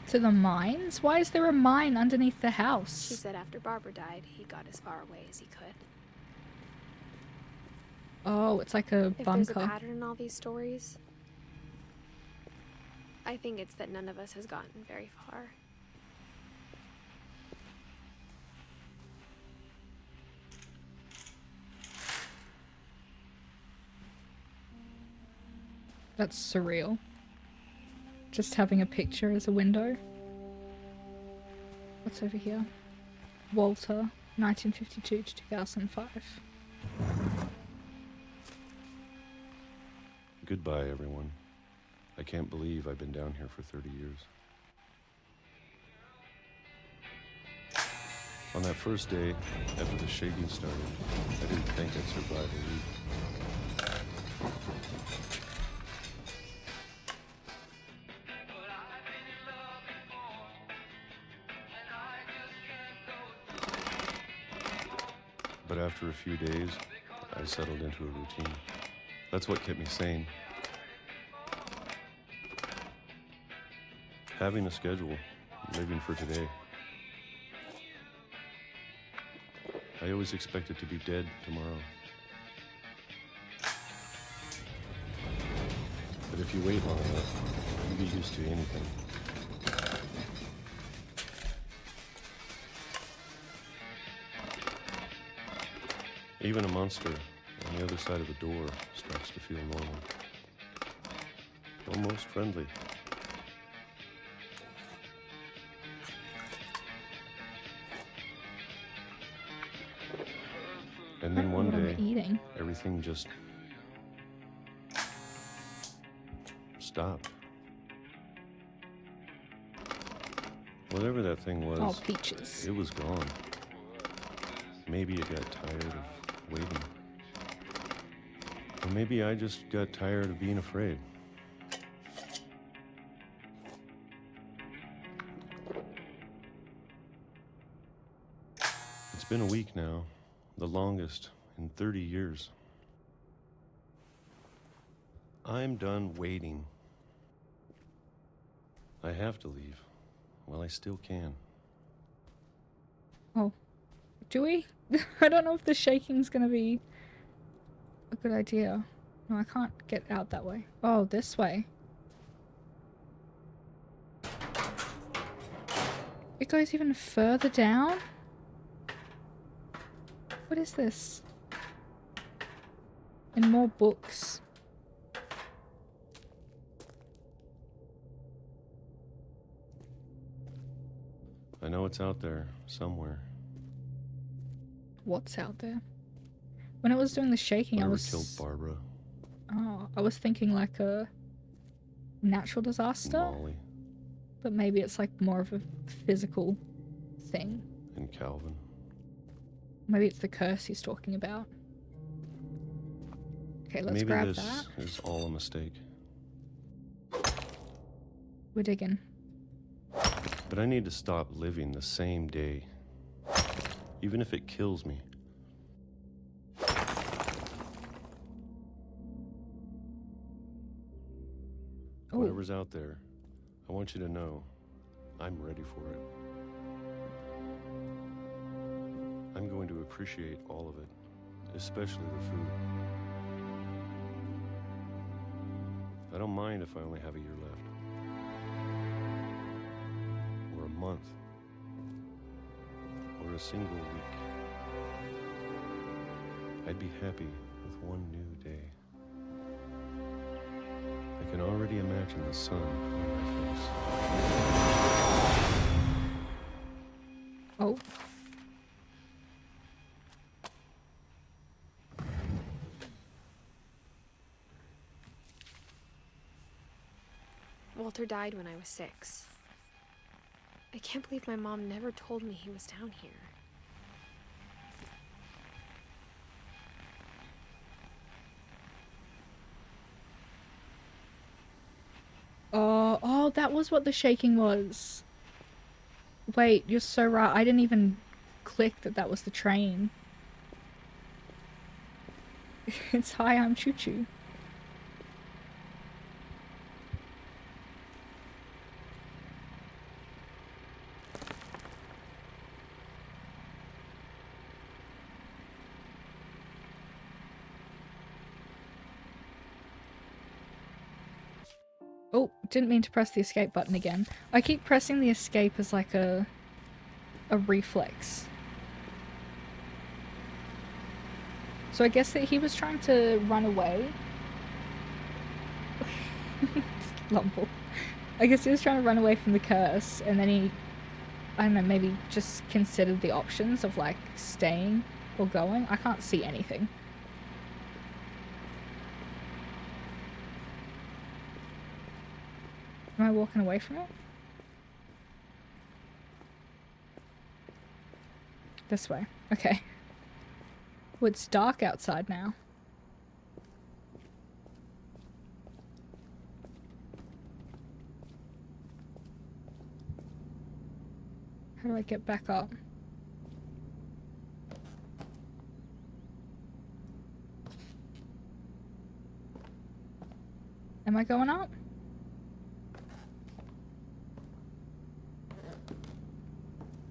To the mines? Why is there a mine underneath the house? She said after Barbara died, he got as far away as he could. Oh, it's like a If bunker. there's a pattern in all these stories, I think it's that none of us has gotten very far. That's surreal. Just having a picture as a window. What's over here? Walter, 1952 to 2005. Goodbye, everyone. I can't believe I've been down here for 30 years. On that first day, after the shaking started, I didn't think I'd survive a week. But after a few days, I settled into a routine. That's what kept me sane. Having a schedule, living for today. I always expected to be dead tomorrow. But if you wait long enough, you get used to anything. Even a monster on the other side of the door starts to feel normal. Almost friendly. And then one day, everything just stopped. Whatever that thing was, oh, peaches. It was gone. Maybe it got tired of waiting. Or maybe I just got tired of being afraid. It's been a week now, the longest in 30 years. I'm done waiting. I have to leave. Well, I still can. Oh, do we? I don't know if the shaking's gonna be a good idea. No, I can't get out that way. Oh, this way. It goes even further down? What is this? And more books. I know it's out there, somewhere. What's out there? When I was doing the shaking, Whatever I was... killed Barbara. Oh, I was thinking like a natural disaster. Molly. But maybe it's like more of a physical thing. And Calvin. Maybe it's the curse he's talking about. Okay, let's grab that. Maybe this is all a mistake. We're digging. But I need to stop living the same day. Even if it kills me. Ooh. Whatever's out there, I want you to know I'm ready for it. I'm going to appreciate all of it, especially the food. I don't mind if I only have a year left. Or a month. Or a single week. I'd be happy with one new day. I can already imagine the sun on my face. Oh. Walter died when I was 6. I can't believe my mom never told me he was down here. Oh, that was what the shaking was. Wait, you're so right. I didn't even click that that was the train. It's Hi, I'm Choo Choo. Oh, didn't mean to press the escape button again. I keep pressing the escape as like a reflex. So I guess that he was trying to run away. Lumble. I guess he was trying to run away from the curse, and then he, I don't know, maybe just considered the options of like staying or going. I can't see anything. Am I walking away from it? This way. Okay. Well, it's dark outside now. How do I get back up? Am I going up?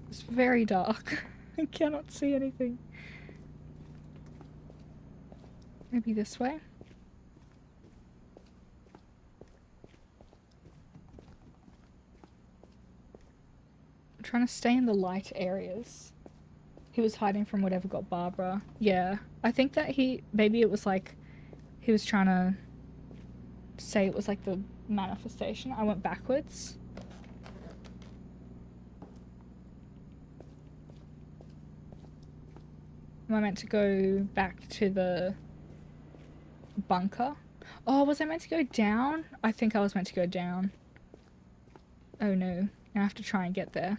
It's very dark. I cannot see anything. Maybe this way? I'm trying to stay in the light areas. He was hiding from whatever got Barbara. Yeah. I think that maybe it was like, he was trying to say it was like the manifestation. I went backwards. Am I meant to go back to the bunker? Oh, was I meant to go down? I think I was meant to go down. Oh no. Now I have to try and get there.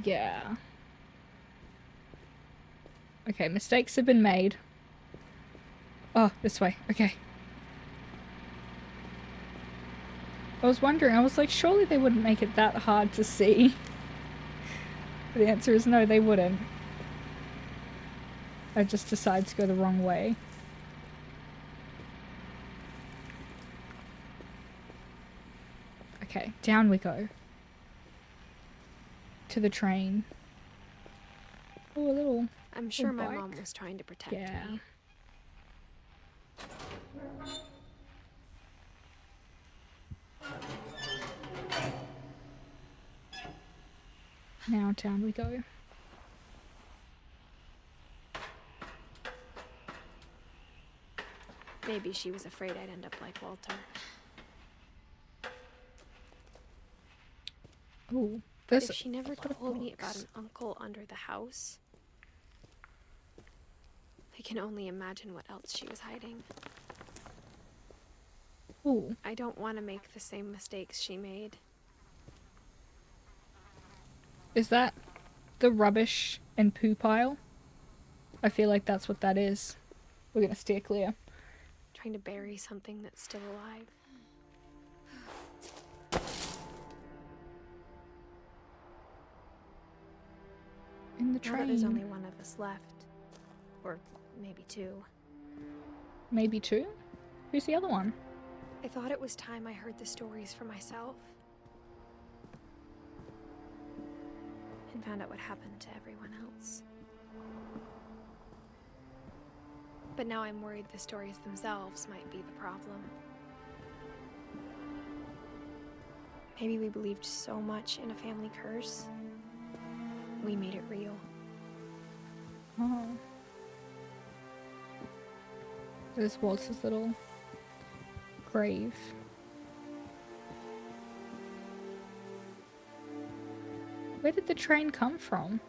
Yeah. Okay, mistakes have been made. Oh, this way. Okay. I was wondering, I was like, surely they wouldn't make it that hard to see. But the answer is no, they wouldn't. I just decided to go the wrong way. Okay, down we go. To the train. Oh, a little... I'm sure my bike. mom was trying to protect Yeah. me. Now down we go. Maybe she was afraid I'd end up like Walter. Ooh, But this... if she never what a told me about box. an uncle under the house, I can only imagine what else she was hiding. Ooh. I don't want to make the same mistakes she made. Is that the rubbish and poo pile? I feel like that's what that is. We're gonna steer clear. Trying to bury something that's still alive. In the Now that there's train. only one of us left. Or maybe two. Maybe two? Who's the other one? I thought it was time I heard the stories for myself. And found out what happened to everyone else. But now I'm worried the stories themselves might be the problem. Maybe we believed so much in a family curse, we made it real. Oh. There's Walter's little grave. Where did the train come from?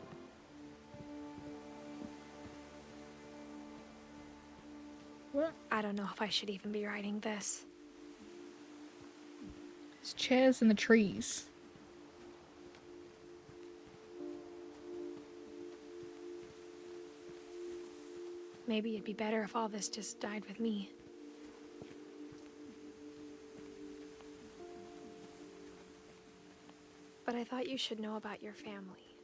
What? I don't know if I should even be writing this. There's chairs in the trees. Maybe it'd be better if all this just died with me. But I thought you should know about your family.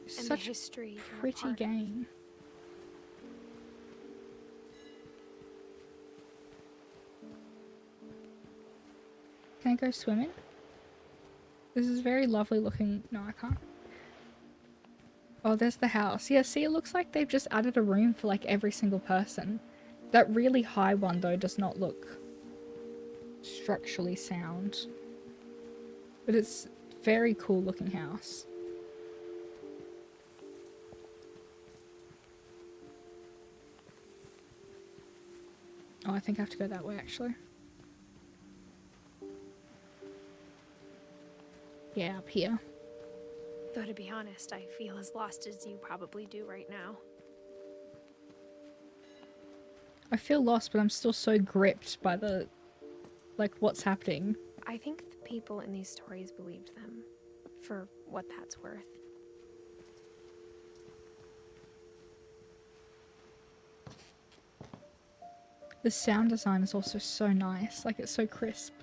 And the Such history you're a pretty part of. game. Can I go swimming? This is very lovely looking. No, I can't. Oh, there's the house. Yeah, see, it looks like they've just added a room for like every single person. That really high one though does not look structurally sound. But it's very cool looking house. Oh, I think I have to go that way actually. Yeah, up here. Though to be honest, I feel as lost as you probably do right now. I feel lost, but I'm still so gripped by the, like, what's happening. I think the people in these stories believed them, for what that's worth. The sound design is also so nice, like it's so crisp.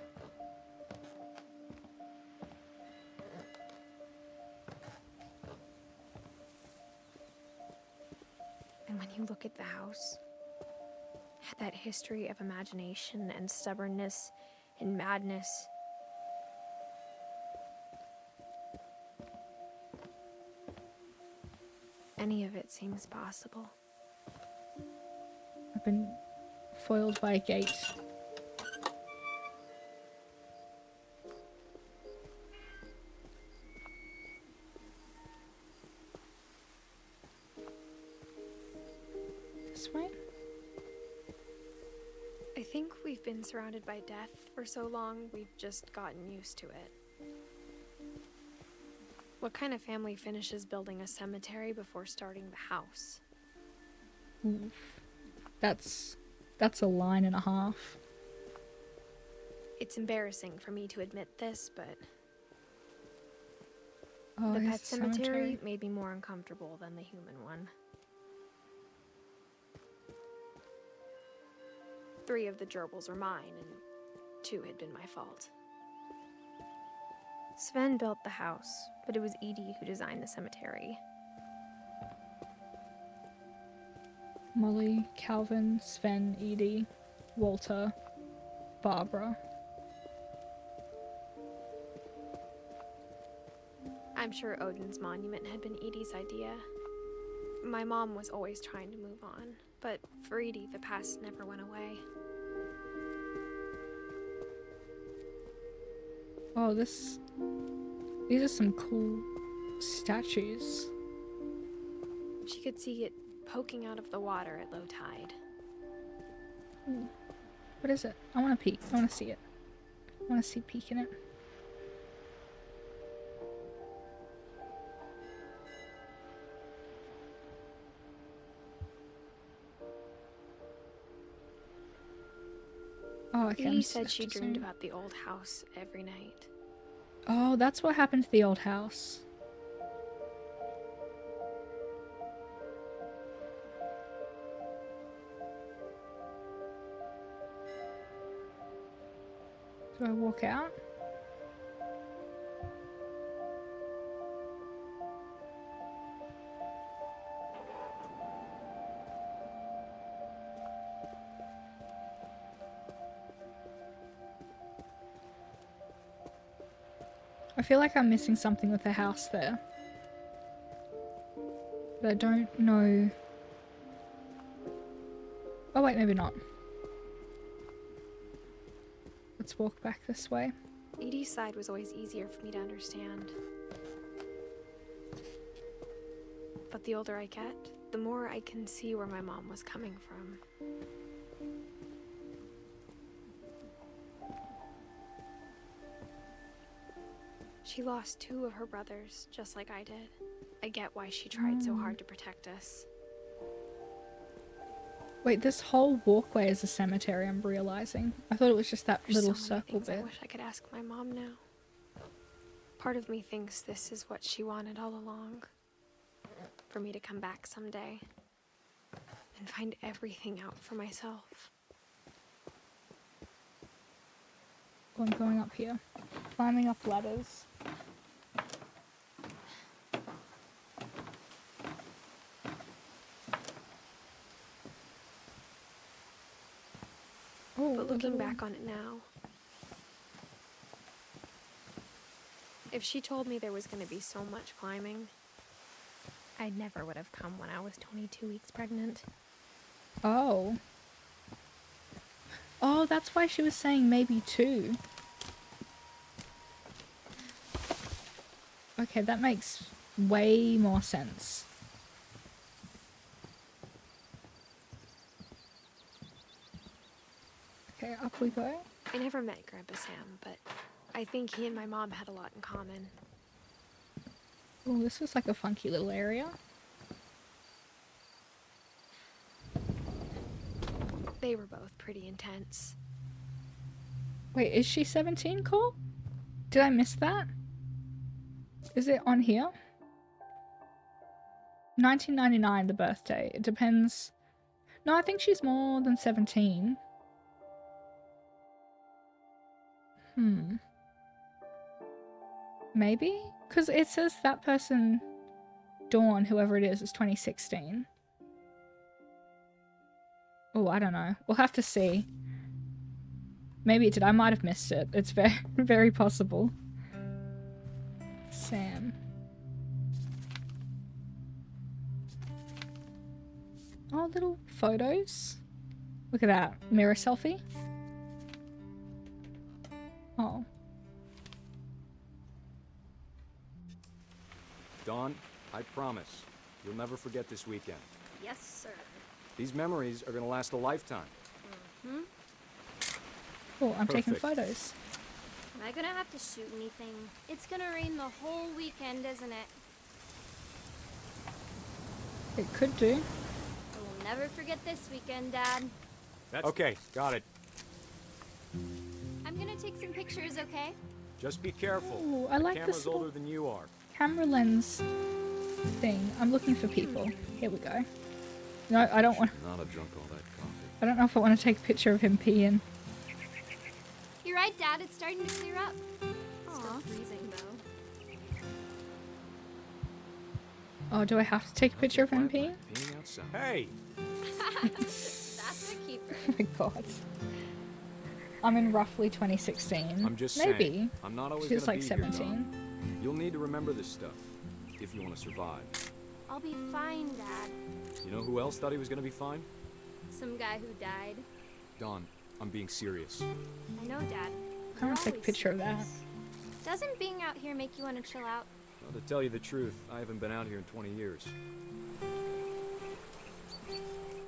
And when you look at the house, had that history of imagination and stubbornness and madness. Any of it seems possible. I've been foiled by a gate. This way? I think we've been surrounded by death for so long, we've just gotten used to it. What kind of family finishes building a cemetery before starting the house? Oof. That's a line and a half. It's embarrassing for me to admit this, but Oh, the here's pet the cemetery made me more uncomfortable than the human one. 3 of the gerbils were mine, and 2 had been my fault. Sven built the house, but it was Edie who designed the cemetery. Molly, Calvin, Sven, Edie, Walter, Barbara. I'm sure Odin's monument had been Edie's idea. My mom was always trying to move on, but for Edie, the past never went away. Oh, these are some cool statues. She could see it poking out of the water at low tide. Ooh. What is it? I want to peek. I want to see it. I want to see peek in it. Oh, okay. Edie said she dreamed about the old house every night. Oh, that's what happened to the old house. Do I walk out? I feel like I'm missing something with the house there. But I don't know. Oh wait, maybe not. Let's walk back this way. Edie's side was always easier for me to understand. But the older I get, the more I can see where my mom was coming from. She lost 2 of her brothers, just like I did. I get why she tried so hard to protect us. Wait, this whole walkway is a cemetery, I'm realizing. I thought it was just that There's little so many circle things bit. I wish I could ask my mom now. Part of me thinks this is what she wanted all along. For me to come back someday and find everything out for myself. Oh, I'm going up here. Climbing up ladders. Oh, But looking back on it now, if she told me there was going to be so much climbing, I never would have come when I was 22 weeks pregnant. Oh. Oh, that's why she was saying maybe 2. Okay, that makes way more sense. Okay, up we go. I never met Grandpa Sam, but I think he and my mom had a lot in common. Oh, this was like a funky little area. They were both pretty intense. Wait, is she 17, Cole? Did I miss that? Is it on here? 1999, the birthday. It depends. No, I think she's more than 17. Maybe? Because it says that person, Dawn, whoever it is 2016. Oh, I don't know. We'll have to see. Maybe it did. I might have missed it. It's very, very possible. Sam. Oh, little photos. Look at that. Mirror selfie. Oh. Dawn, I promise, you'll never forget this weekend. Yes, sir. These memories are gonna last a lifetime. Oh, I'm taking Perfect. photos. Am I gonna have to shoot anything? It's gonna rain the whole weekend, isn't it? It could do. I will never forget this weekend, Dad. Okay, got it. I'm gonna take some pictures, okay? Just be careful. Ooh, I like the this camera's little older than you are. camera lens thing. I'm looking for people. Here we go. No, I don't want. Not have drunk all that coffee. I don't know if I want to take a picture of him peeing. You're right, Dad. It's starting to clear up. Still freezing, though. Oh, do I have to take a picture of him peeing? Peeing outside. Hey! That's a keeper. Oh my god. I'm in roughly 2016. I'm just Maybe. saying. I'm not always She's gonna like be here, 17. Dawn. You'll need to remember this stuff if you want to survive. I'll be fine, Dad. You know who else thought he was gonna be fine? Some guy who died. Dawn, I'm being serious. I know, Dad. I want to take a picture of that. Doesn't being out here make you want to chill out? Well, to tell you the truth, I haven't been out here in 20 years.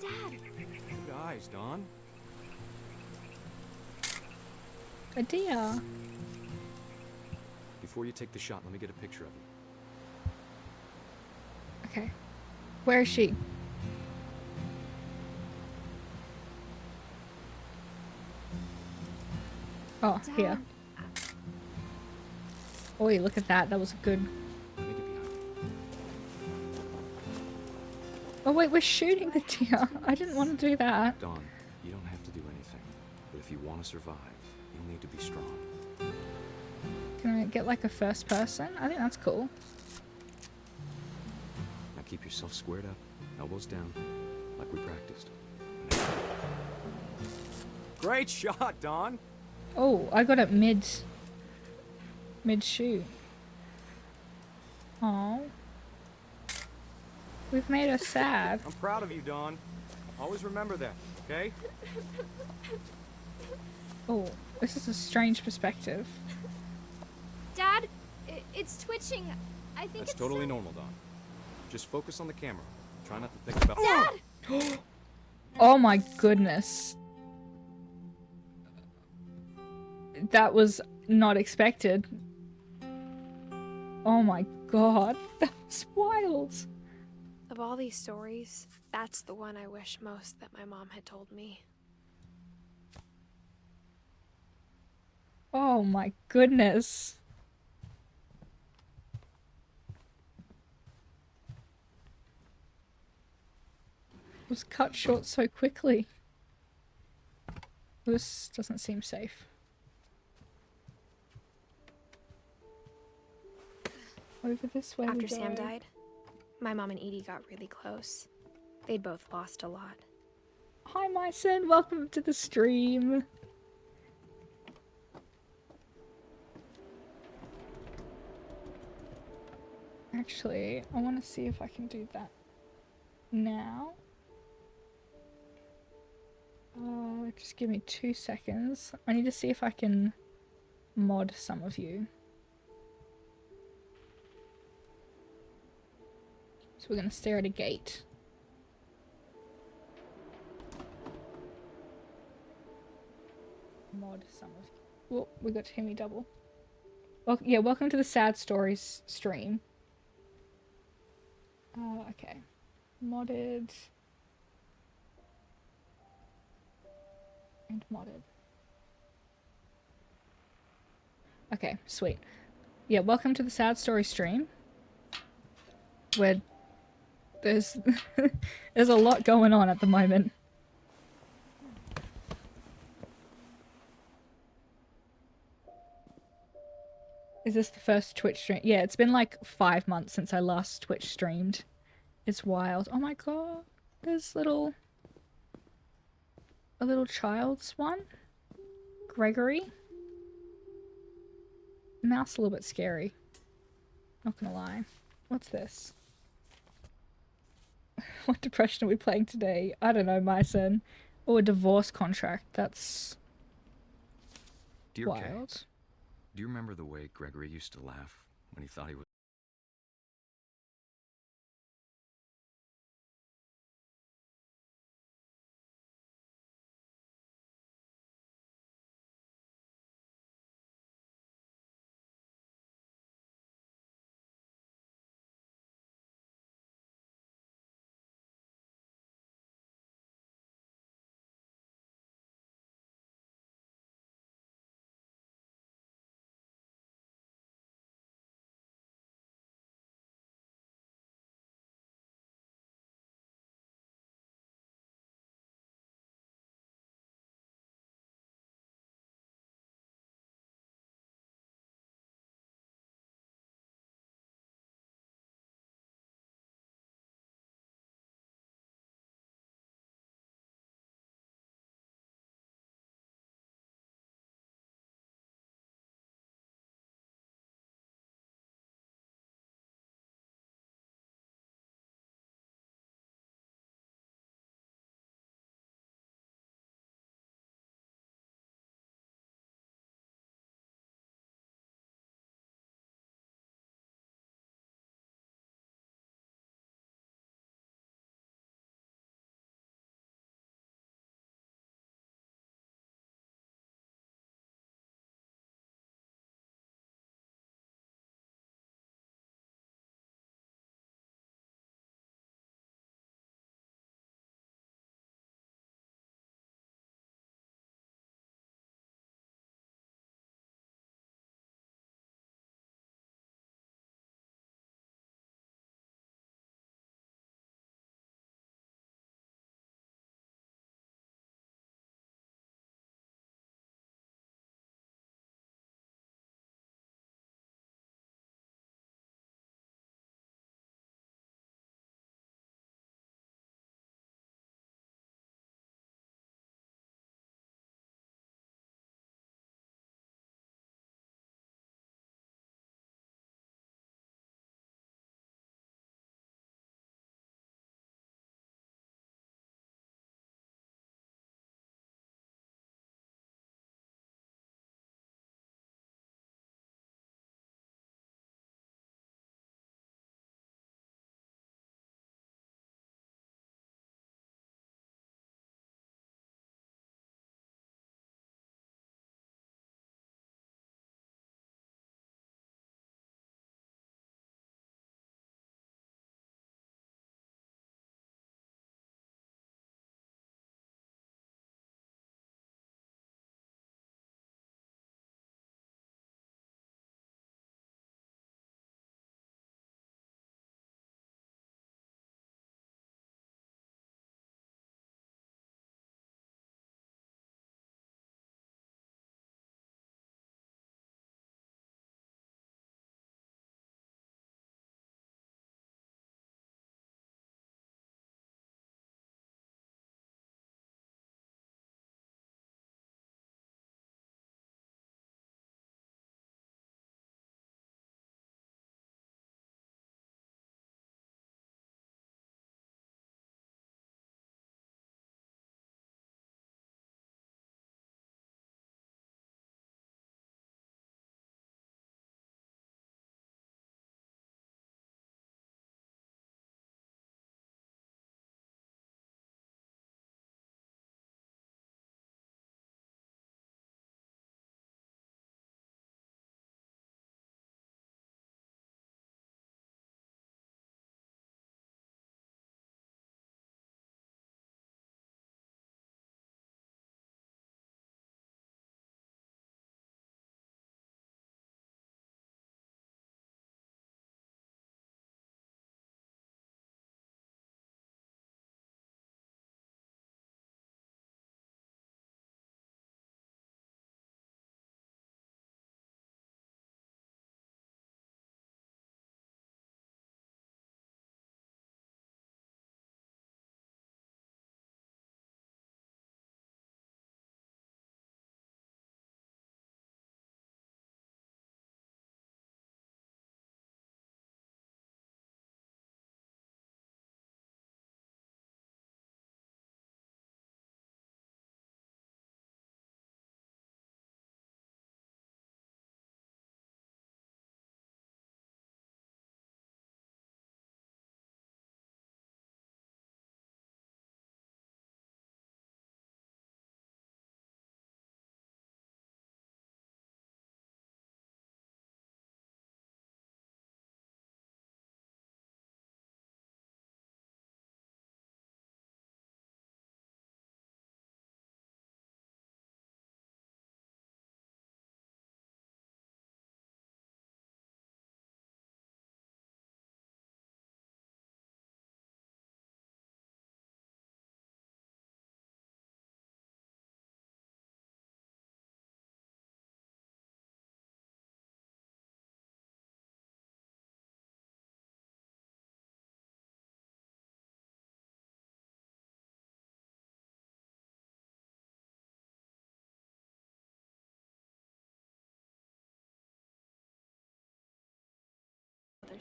Dad! Good eyes, Dawn. A deer. Before you take the shot, let me get a picture of you. Okay. Where is she? Oh, Dad. here. Oi, look at that. That was good. Let me get behind you. Oh wait, we're shooting the deer. I didn't want to do that. Dawn, you don't have to do anything. But if you want to survive, you'll need to be strong. Can I get like a first person? I think that's cool. Now keep yourself squared up, elbows down, like we practiced. Great shot, Dawn! Oh, I got it mid shoot. Oh. We've made her sad. I'm proud of you, Dawn. Always remember that, okay? Oh, this is a strange perspective. Dad, it's twitching. I think That's it's totally some- normal, Dawn. Just focus on the camera. Try not to think about. Dad! Oh my goodness. That was not expected. Oh my god. That was wild. Of all these stories, that's the one I wish most that my mom had told me. Oh my goodness. It was cut short so quickly. This doesn't seem safe. Over this way. we After Sam go. died, my mom and Edie got really close. They'd both lost a lot. Hi, Myson. Welcome to the stream. Actually, I want to see if I can do that now. Just give me 2 seconds. I need to see if I can mod some of you. So we're gonna stare at a gate. Mod some of you. Oh, we got Timmy double. Well, yeah, welcome to the Sad Stories stream. Okay. Modded. And modded. Okay, sweet. Yeah, welcome to the Sad Story stream. Where there's there's a lot going on at the moment. Is this the first Twitch stream? Yeah, it's been like 5 months since I last Twitch streamed. It's wild. Oh my god. There's a little child's one. Gregory. Mouse a little bit scary. Not gonna lie. What's this? What depression are we playing today? I don't know, Myson. Or a divorce contract. That's Dear wild. Kay, do you remember the way Gregory used to laugh when he thought he was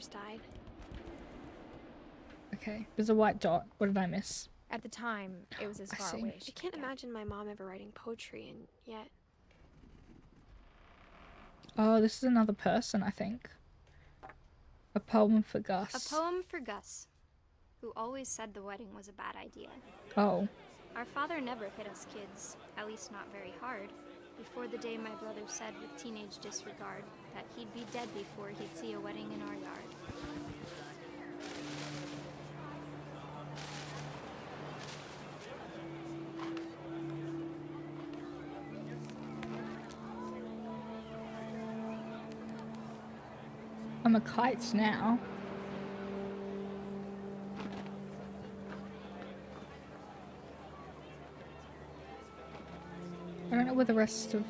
brothers died. Okay, there's a white dot. What did I miss? At the time, it was as I far see. away as she can't imagine my mom ever writing poetry, and yet... Oh, this is another person, I think. A poem for Gus. A poem for Gus, who always said the wedding was a bad idea. Oh. Our father never hit us kids, at least not very hard, before the day my brother said with teenage disregard that he'd be dead before he'd see a wedding in our yard. I'm a kite now. I don't know where the rest of...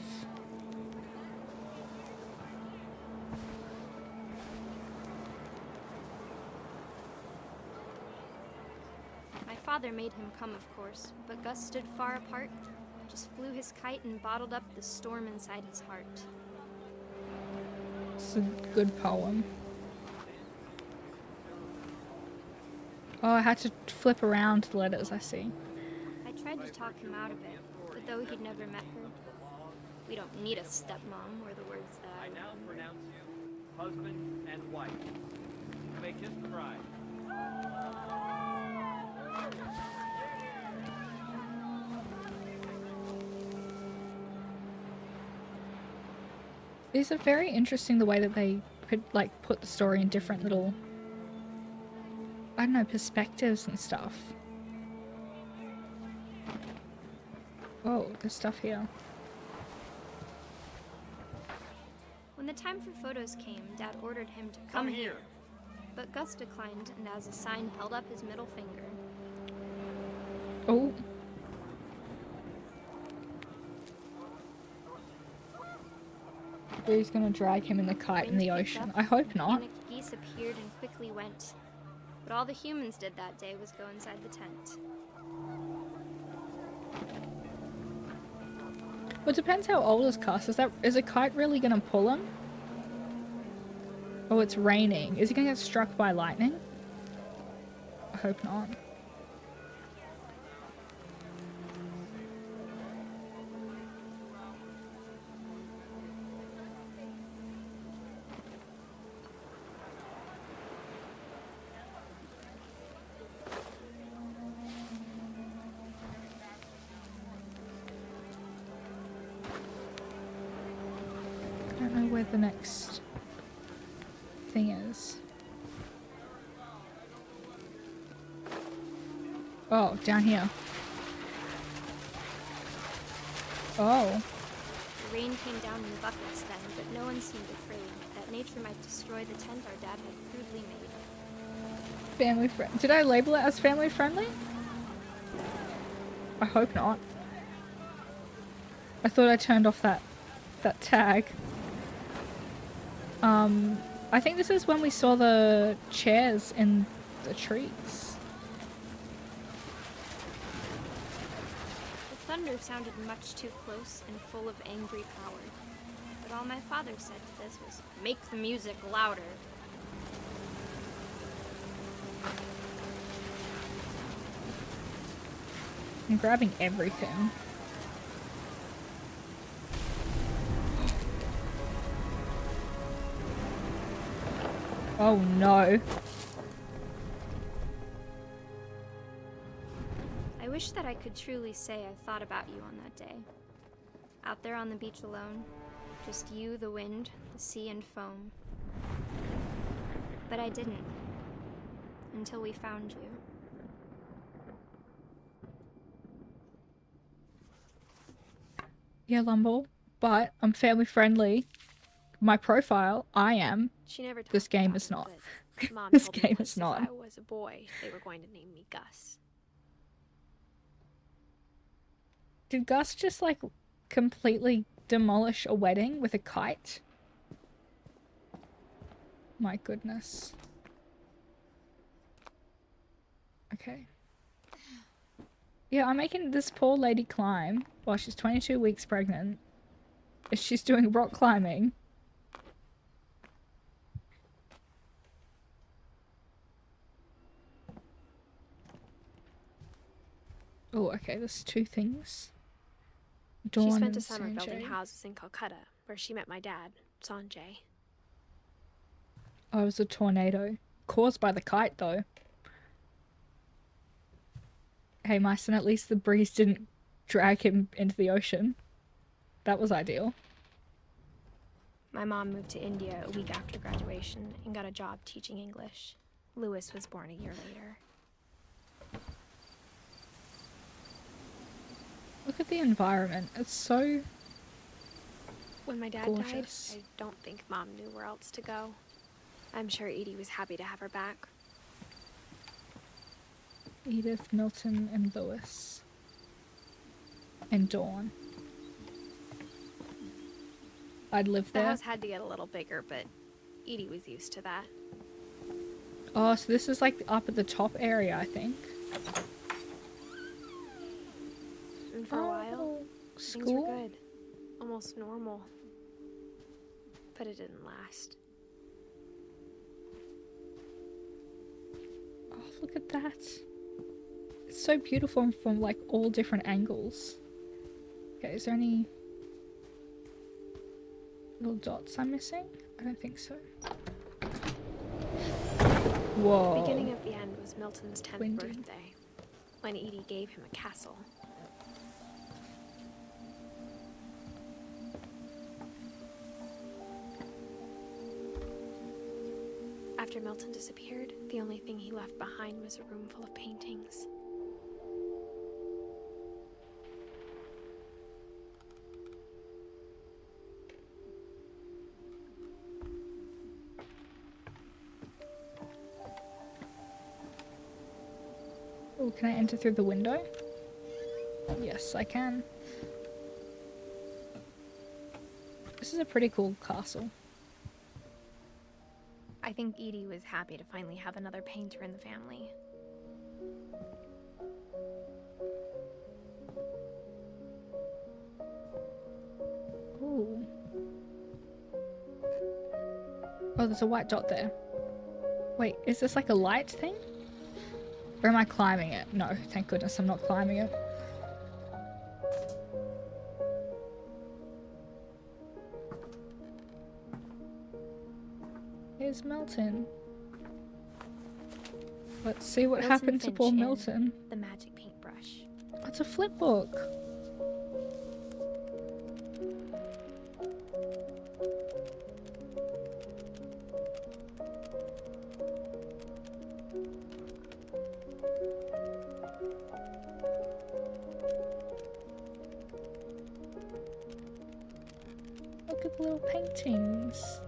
My father made him come, of course, but Gus stood far apart, just flew his kite and bottled up the storm inside his heart. It's a good poem. Oh, I had to flip around the letters, I see. I tried to talk him out of it, but though he'd never met her, we don't need a stepmom, were the words that I now pronounce you husband and wife. You may kiss the bride. These are very interesting, the way that they could like put the story in different little, I don't know, perspectives and stuff. Oh, there's stuff here. When the time for photos came, Dad ordered him to come here. But Gus declined and as a sign held up his middle finger. Oh. He's gonna drag him in the kite in the ocean. I hope not. Panicked geese appeared and quickly went. But all the humans did that day was go inside the tent. Well, it depends how old is Cuss. Is a kite really gonna pull him? Oh, it's raining. Is he gonna get struck by lightning? I hope not. I don't know where the next thing is. Oh, down here. Oh. The rain came down in buckets then, but no one seemed afraid that nature might destroy the tent our dad had crudely made. Family friend. Did I label it as family friendly? I hope not. I thought I turned off that tag. I think this is when we saw the chairs in the trees. The thunder sounded much too close and full of angry power. But all my father said to this was, "Make the music louder." I'm grabbing everything. Oh no. I wish that I could truly say I thought about you on that day. Out there on the beach alone, just you, the wind, the sea and foam. But I didn't. Until we found you. Yeah, Lumble, but I'm family friendly. My profile, I am. She never told This me game about is it, not. but Mom This told me game once is not. If I was a boy, they were going to name me Gus. Did Gus just like completely demolish a wedding with a kite? My goodness. Okay. Yeah, I'm making this poor lady climb while she's 22 weeks pregnant. She's doing rock climbing. Oh, okay, there's two things. She Dawn spent and a summer building Sanjay. houses in Calcutta, where she met my dad, Sanjay. Oh, it was a tornado. Caused by the kite, though. Hey, my son, at least the breeze didn't drag him into the ocean. That was ideal. My mom moved to India a week after graduation and got a job teaching English. Lewis was born a year later. Look at the environment. It's so When my dad gorgeous. died, I don't think Mom knew where else to go. I'm sure Edie was happy to have her back. Edith, Milton, and Lewis. And Dawn. I'd live The there. house had to get a little bigger, but Edie was used to that. Oh, so this is like up at the top area, I think. And for a while, things were school? good. Almost normal. But it didn't last. Oh, look at that. It's so beautiful from like all different angles. Okay, is there any little dots I'm missing? I don't think so. Whoa. The beginning of the end was Milton's 10th Windy. birthday, when Edie gave him a castle. After Milton disappeared, the only thing he left behind was a room full of paintings. Oh, can I enter through the window? Yes, I can. This is a pretty cool castle. I think Edie was happy to finally have another painter in the family. Ooh. Oh, there's a white dot there. Wait, is this like a light thing? Or am I climbing it? No, thank goodness I'm not climbing it. Here's Milton. Let's see what Milton happened to Finch poor in Milton. The magic paintbrush. It's a flip book. Look at the little paintings.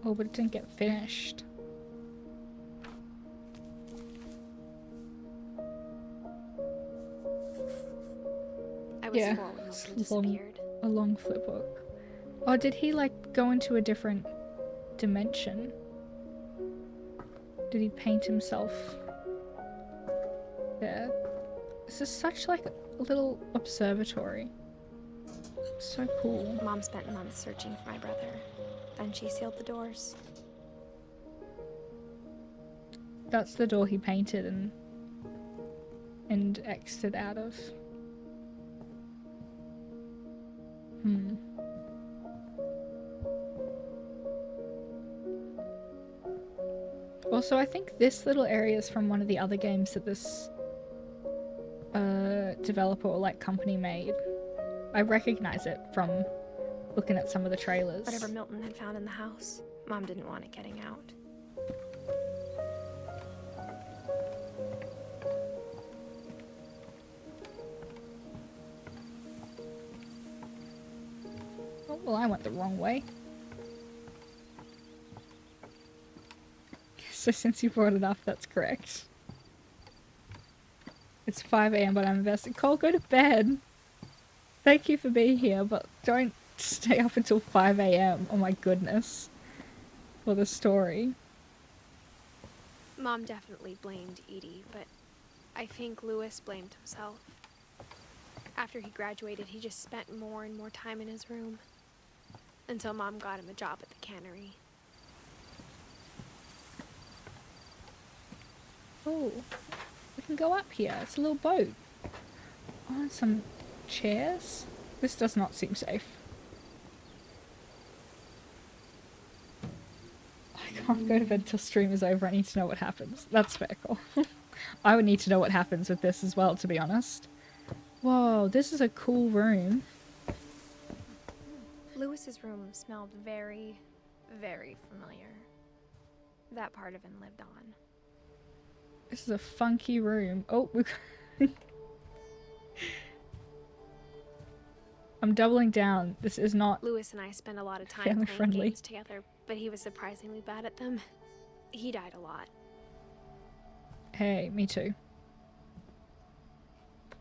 Oh, but it didn't get finished. I was Yeah, 4 when it's Milton disappeared. a long flip book. Oh, did he like go into a different dimension? Did he paint himself there? This is such like a little observatory. So cool. Mom spent months searching for my brother. Then she sealed the doors. That's the door he painted and exited out of. Also, I think this little area is from one of the other games that this developer or like company made. I recognize it from looking at some of the trailers. Whatever Milton had found in the house, Mom didn't want it getting out. Oh, well, I went the wrong way. So since you brought it up, that's correct. It's 5 AM, but I'm invested. Cole, go to bed. Thank you for being here, but don't stay up until 5 AM. Oh my goodness. For the story. Mom definitely blamed Edie, but I think Lewis blamed himself. After he graduated, he just spent more and more time in his room. until Mom got him a job at the cannery. Oh, we can go up here. It's a little boat. Oh, and some chairs. This does not seem safe. I can't go to bed till stream is over. I need to know what happens. That's fair, cool. I would need to know what happens with this as well, to be honest. Whoa, this is a cool room. Lewis's room smelled very, very familiar. That part of him lived on. This is a funky room. Oh, I'm doubling down. This is not Lewis and I spent a lot of time family playing friendly. games together, but he was surprisingly bad at them. He died a lot. Hey, me too.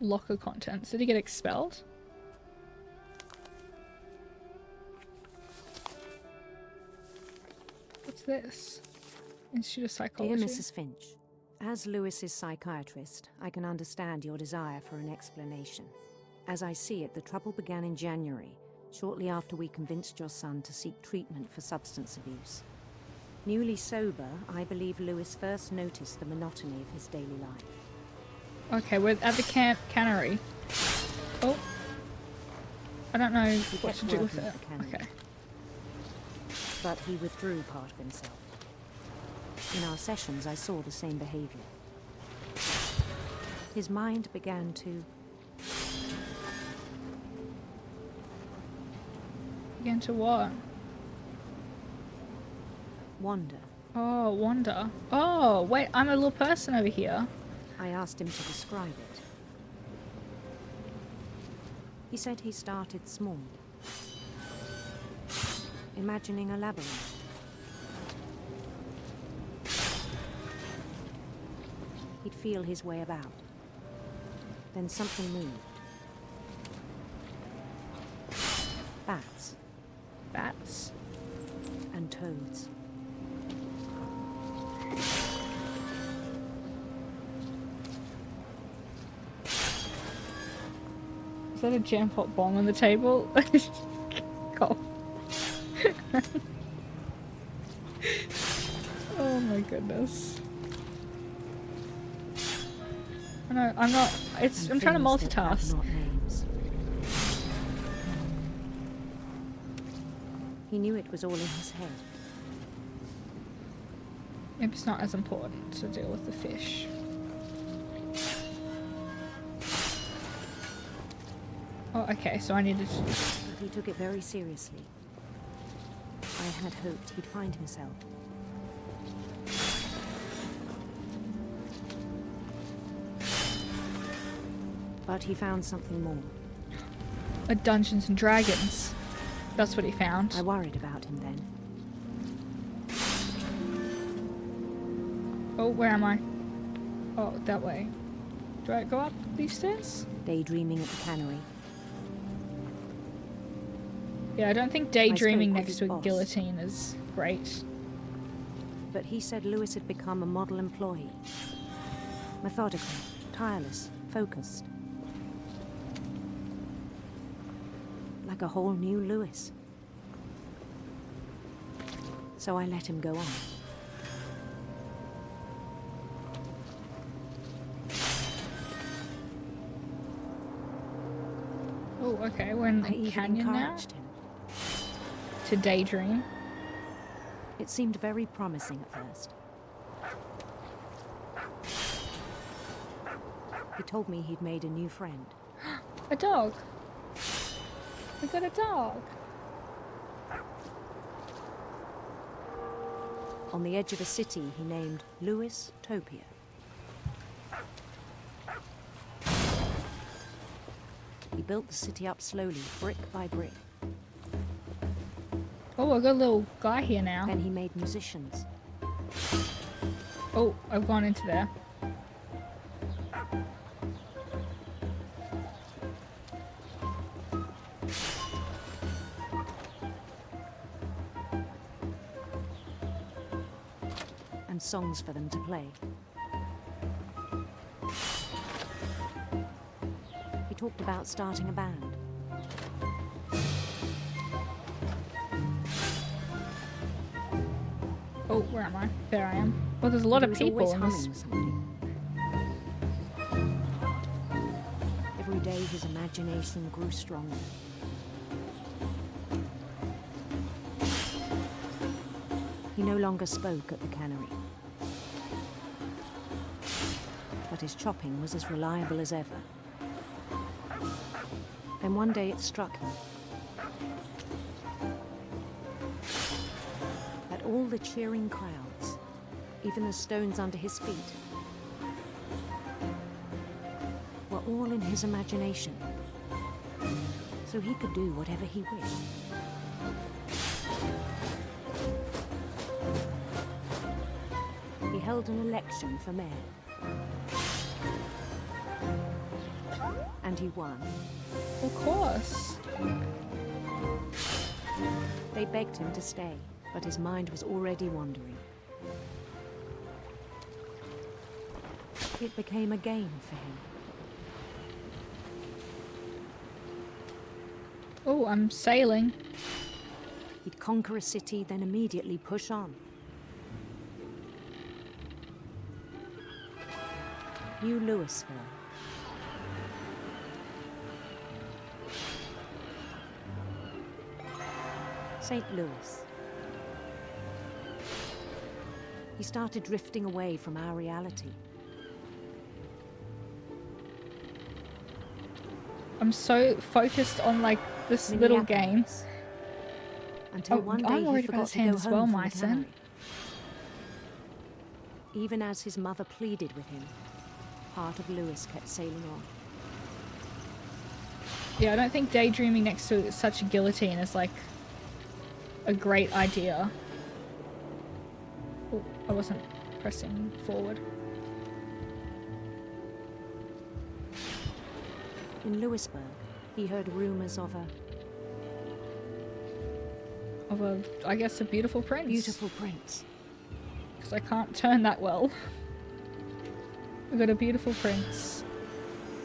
Locker contents. Did he get expelled? What's this? Institute of Psychology. Dear Mrs. Finch, as Lewis's psychiatrist, I can understand your desire for an explanation. As I see it, the trouble began in January, shortly after we convinced your son to seek treatment for substance abuse. Newly sober, I believe Lewis first noticed the monotony of his daily life. Okay, we're at the cannery. Oh. I don't know what to do with it. Okay. But he withdrew part of himself. In our sessions, I saw the same behavior. His mind began to... Began to what? wander. Oh, wander. Oh, wait, I'm a little person over here. I asked him to describe it. He said he started small, imagining a labyrinth. He'd feel his way about. Then something moved. Bats. Bats? And toads. Is that a jam pot bomb on the table? Cool. Oh my goodness. No, I'm not. I'm trying to multitask. He knew it was all in his head. Maybe it's not as important to deal with the fish. Oh, okay, so I needed to... But he took it very seriously. I had hoped he'd find himself. But he found something more. A Dungeons and Dragons. That's what he found. I worried about him then. Oh, where am I? Oh, that way. Do I go up these stairs? Daydreaming at the cannery. Yeah, I don't think daydreaming with next his to a boss. guillotine is great. But he said Lewis had become a model employee. Methodical, tireless, focused. Like a whole new Lewis. So I let him go on. Oh, okay, we're in I the even canyon now. encouraged him. To daydream. It seemed very promising at first. He told me he'd made a new friend. A dog. We got a dog. On the edge of a city he named Lewis Topia. He built the city up slowly, brick by brick. Oh, I got a little guy here now. Then he made musicians. Oh, I've gone into there. And songs for them to play. He talked about starting a band. Oh, where am I? There I am. Well, there's a lot He of was people always in humming this. something. Every day his imagination grew stronger. He no longer spoke at the cannery. But his chopping was as reliable as ever. Then one day it struck him that all the cheering crowds, even the stones under his feet, were all in his imagination, so he could do whatever he wished. He held an election for mayor, and he won. Of course. They begged him to stay, but his mind was already wandering. It became a game for him. Oh, I'm sailing. He'd conquer a city, then immediately push on. New Louisville. St. Louis. He started drifting away from our reality. I'm so focused on like this little game. Until one day I'm worried he about his forgot to go hand as well, home from the Myson. cannery. Even as his mother pleaded with him, part of Lewis kept sailing on. Yeah, I don't think daydreaming next to such a guillotine is like a great idea. Oh, I wasn't pressing forward. In Louisburg, he heard rumors of I guess, a beautiful prince. beautiful prince. Because I can't turn that well. We've got a beautiful prince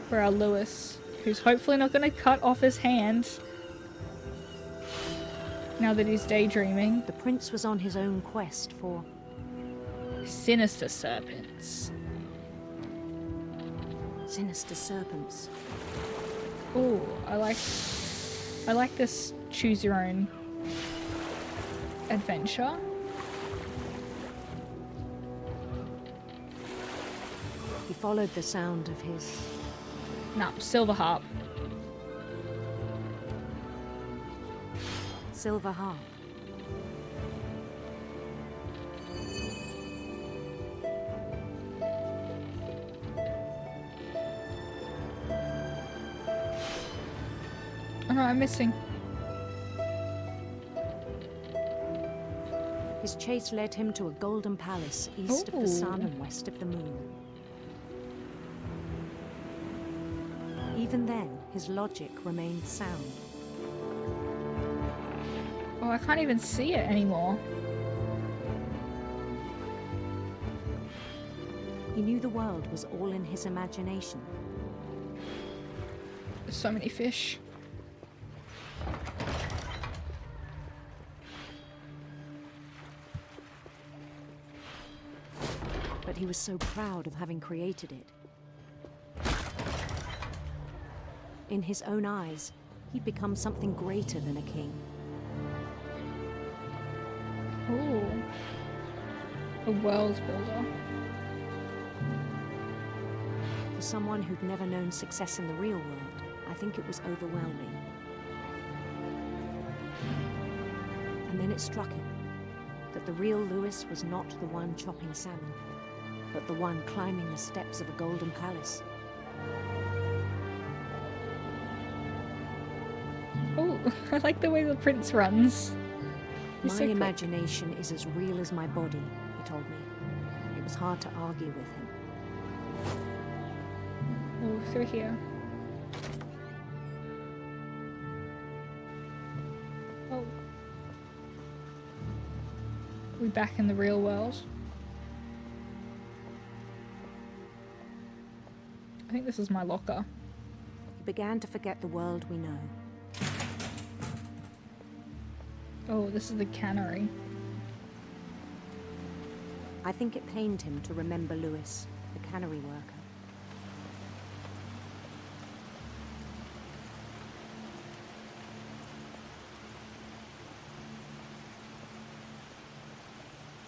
for our Lewis, who's hopefully not going to cut off his hand now that he's daydreaming. The prince was on his own quest for Sinister serpents. sinister serpents. Oh, I like this choose your own adventure. He followed the sound of his Silver harp. silver harp. Oh no, I'm missing. His chase led him to a golden palace east of the sun and west of the moon. Even then, his logic remained sound. Oh, I can't even see it anymore. He knew the world was all in his imagination. There's so many fish. But he was so proud of having created it. In his own eyes, he'd become something greater than a king. Ooh. A world builder. For someone who'd never known success in the real world, I think it was overwhelming. And then it struck him that the real Lewis was not the one chopping salmon, but the one climbing the steps of a golden palace. Oh, I like the way the prince runs. He's My so quick. imagination is as real as my body, he told me. It was hard to argue with him. Oh, through here. Oh. We back in the real world. I think this is my locker. He began to forget the world we know. Oh, this is the cannery. I think it pained him to remember Lewis, the cannery worker.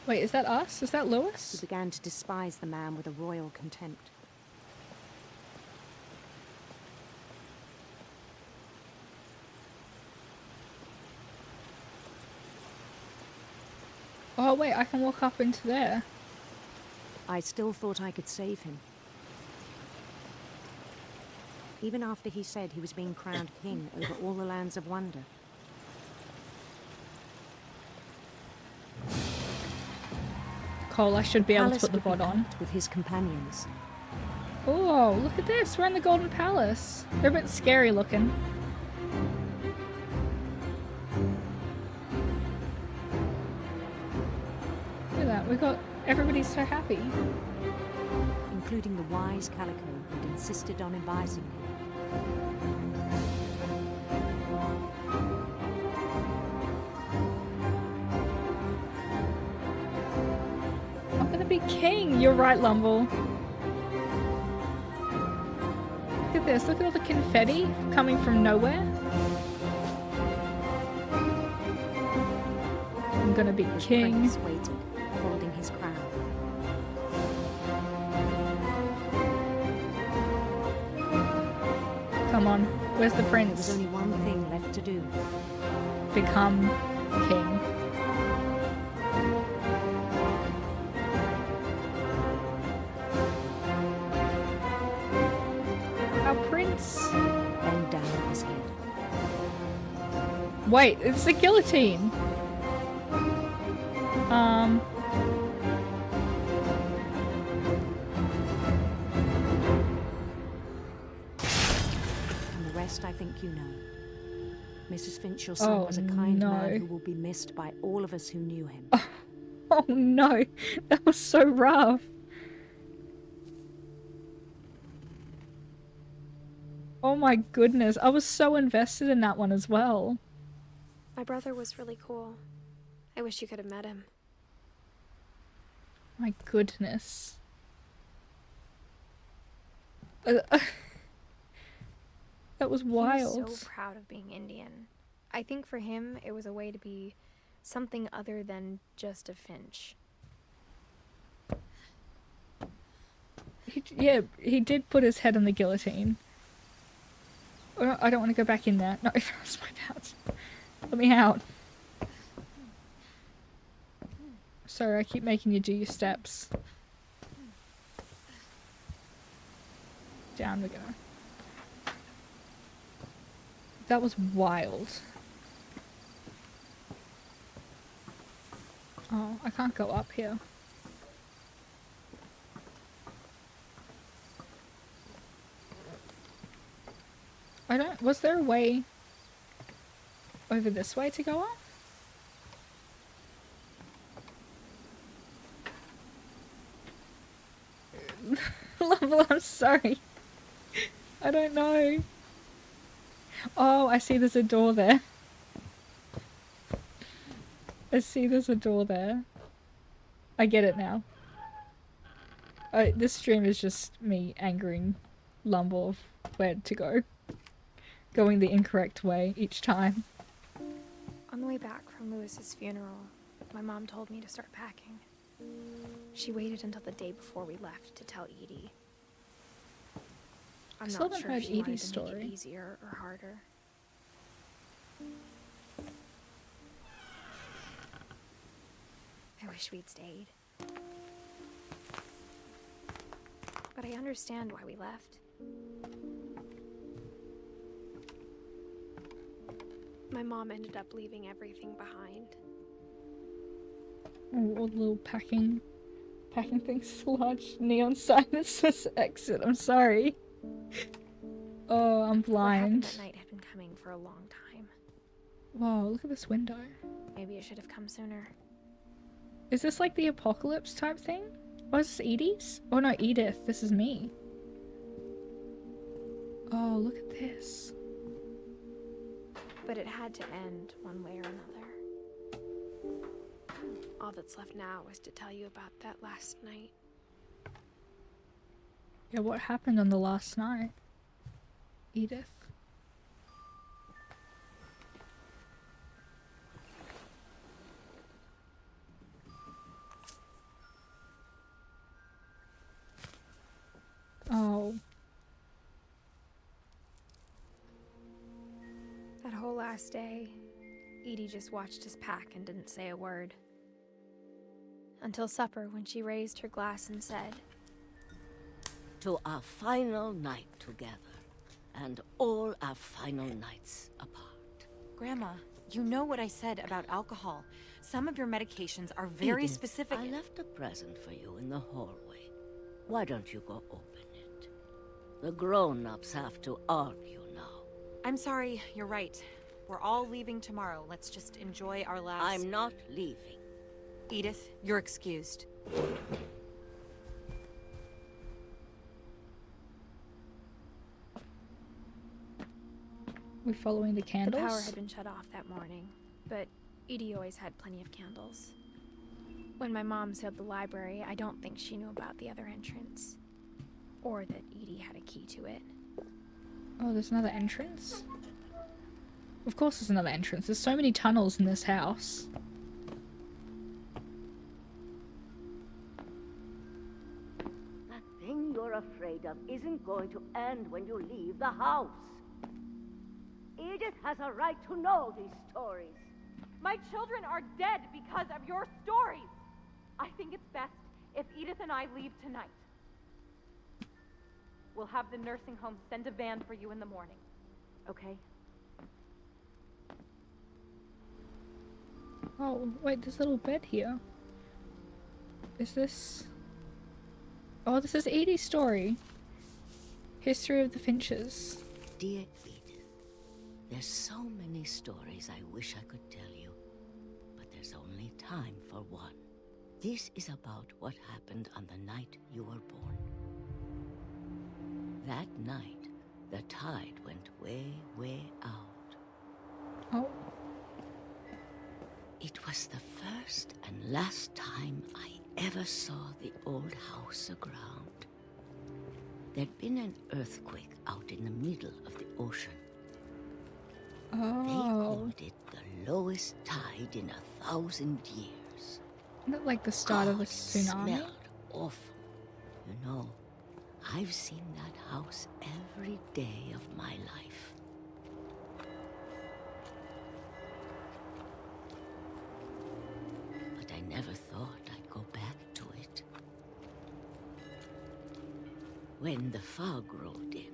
Wait, is that us? Is that He Lewis? began to despise the man with a royal contempt. Oh wait, I can walk up into there. I still thought I could save him. Even after he said he was being crowned king over all the lands of wonder. Cole, I should be able to Palace put the would be VOD on. packed with his companions. Oh, look at this. We're in the Golden Palace. They're a bit scary looking. Look at that. We got... Everybody's so happy. Including the wise Calico who'd insisted on advising him. I'm gonna be king. You're right, Lumble. Look at this. Look at all the confetti coming from nowhere. I'm gonna be His king. prince waited, holding his crown. Come on. Where's the There was prince? only one thing left to do. Become king. Our prince. Bend down his head. Wait, it's the guillotine. And the rest I think you know. Mrs. Finch, your son, Oh, was a kind no. man who will be missed by all of us who knew him. Oh no, that was so rough. Oh my goodness, I was so invested in that one as well. My brother was really cool. I wish you could have met him. My goodness. That was wild. He was so proud of being Indian. I think for him, it was a way to be something other than just a Finch. Yeah, he did put his head on the guillotine. Oh, I don't want to go back in there. No, it's my bad. Let me out. Sorry, I keep making you do your steps. Down we go. That was wild. Oh, I can't go up here. I don't... Was there a way over this way to go up? Level, I'm sorry. I don't know. Oh, I see there's a door there. I see there's a door there. I get it now. This stream is just me angering Lumble of where to go. Going the incorrect way each time. On the way back from Lewis's funeral, my mom told me to start packing. She waited until the day before we left to tell Edie. I'm still not haven't sure if heard she wanted Edie's to make story. it easier or harder. I wish we'd stayed. But I understand why we left. My mom ended up leaving everything behind. Oh, all the little packing things. Large neon sign that says exit. I'm sorry. Oh, I'm What happened blind. that night had been coming for a long time. Whoa, look at this window. Maybe it should have come sooner. Is this like the apocalypse type thing? Oh, is this Edie's? Oh no, Edith. This is me. Oh, look at this. But it had to end one way or another. All that's left now is to tell you about that last night. Yeah, what happened on the last night, Edith? Oh. That whole last day, Edie just watched us pack and didn't say a word. Until supper, when she raised her glass and said, "To our final night together, and all our final nights apart." Grandma, you know what I said about alcohol. Some of your medications are very Edith, specific. I left a present for you in the hallway. Why don't you go open it? The grown-ups have to argue now. I'm sorry, you're right. We're all leaving tomorrow. Let's just enjoy our last... I'm not leaving. Edith, you're excused. We're following the candles? The power had been shut off that morning, but Edie always had plenty of candles. When my mom sealed the library, I don't think she knew about the other entrance. Or that Edie had a key to it. Oh, there's another entrance? Of course there's another entrance. There's so many tunnels in this house. That thing you're afraid of isn't going to end when you leave the house. Edith has a right to know these stories. My children are dead because of your stories. I think it's best if Edith and I leave tonight. We'll have the nursing home send a van for you in the morning, okay? Oh, wait, there's a little bed here. Is this... Oh, this is Edie's story. History of the Finches. Dear Edith, there's so many stories I wish I could tell you, but there's only time for one. This is about what happened on the night you were born. That night, the tide went way, way out. Oh. It was the first and last time I ever saw the old house aground. There'd been an earthquake out in the middle of the ocean. Oh. They called it the lowest tide in 1,000 years. Isn't that like the start of a It tsunami? smelled awful. You know, I've seen that house every day of my life. But I never thought I'd go back to it. When the fog rolled in,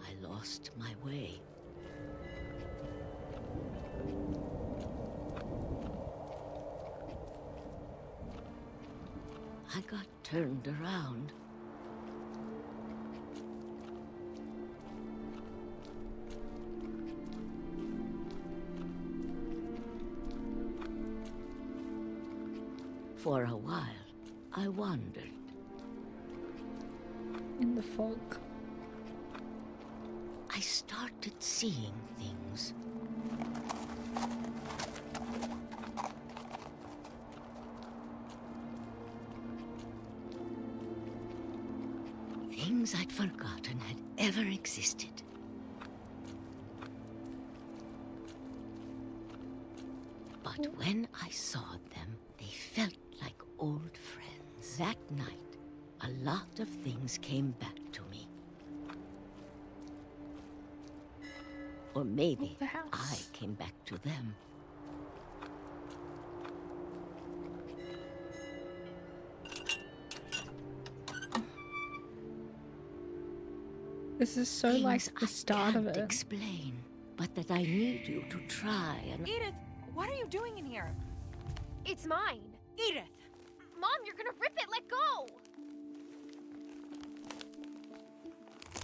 I lost my way. I got turned around. For a while, I wandered. In the fog. I started seeing things. Things I'd forgotten had ever existed. But when I saw them, they felt like old friends. That night, a lot of things came back to me. Or maybe I came back to them. This is so like the start of it. Explain, but that I need you to try and... Edith, what are you doing in here? It's mine. Edith! Mom, you're gonna rip it! Let go!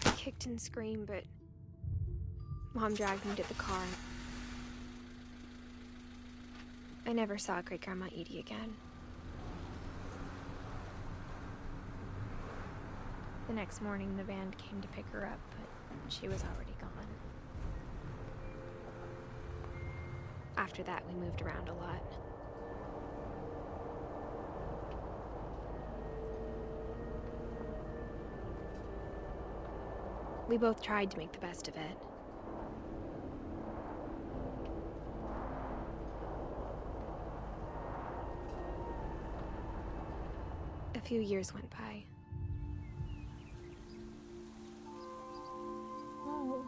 I kicked and screamed, but Mom dragged me to the car. I never saw Great-Grandma Edie again. The next morning, the van came to pick her up, but she was already gone. After that, we moved around a lot. We both tried to make the best of it. A few years went by. Oh.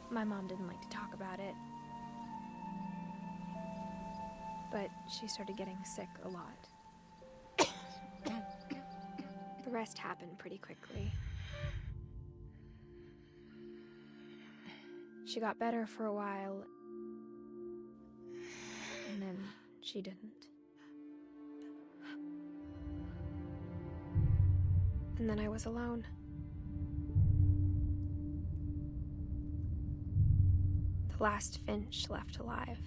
My mom didn't like to talk about it. But she started getting sick a lot. The rest happened pretty quickly. She got better for a while, and then she didn't. And then I was alone. The last Finch left alive.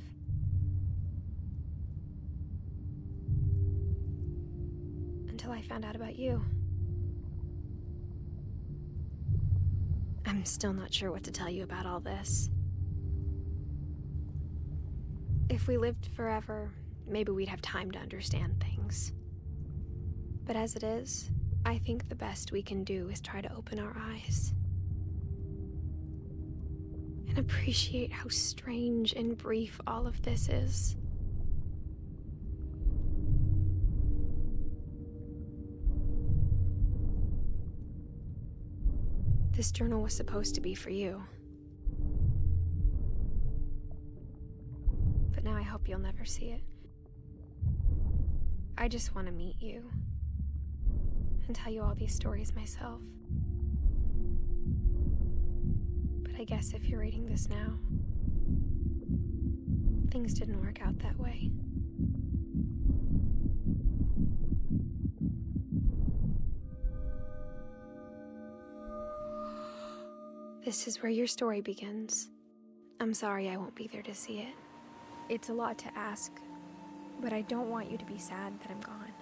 Until I found out about you. I'm still not sure what to tell you about all this. If we lived forever, maybe we'd have time to understand things. But as it is, I think the best we can do is try to open our eyes. And appreciate how strange and brief all of this is. This journal was supposed to be for you. But now I hope you'll never see it. I just want to meet you and tell you all these stories myself. But I guess if you're reading this now, things didn't work out that way. This is where your story begins. I'm sorry I won't be there to see it. It's a lot to ask, but I don't want you to be sad that I'm gone.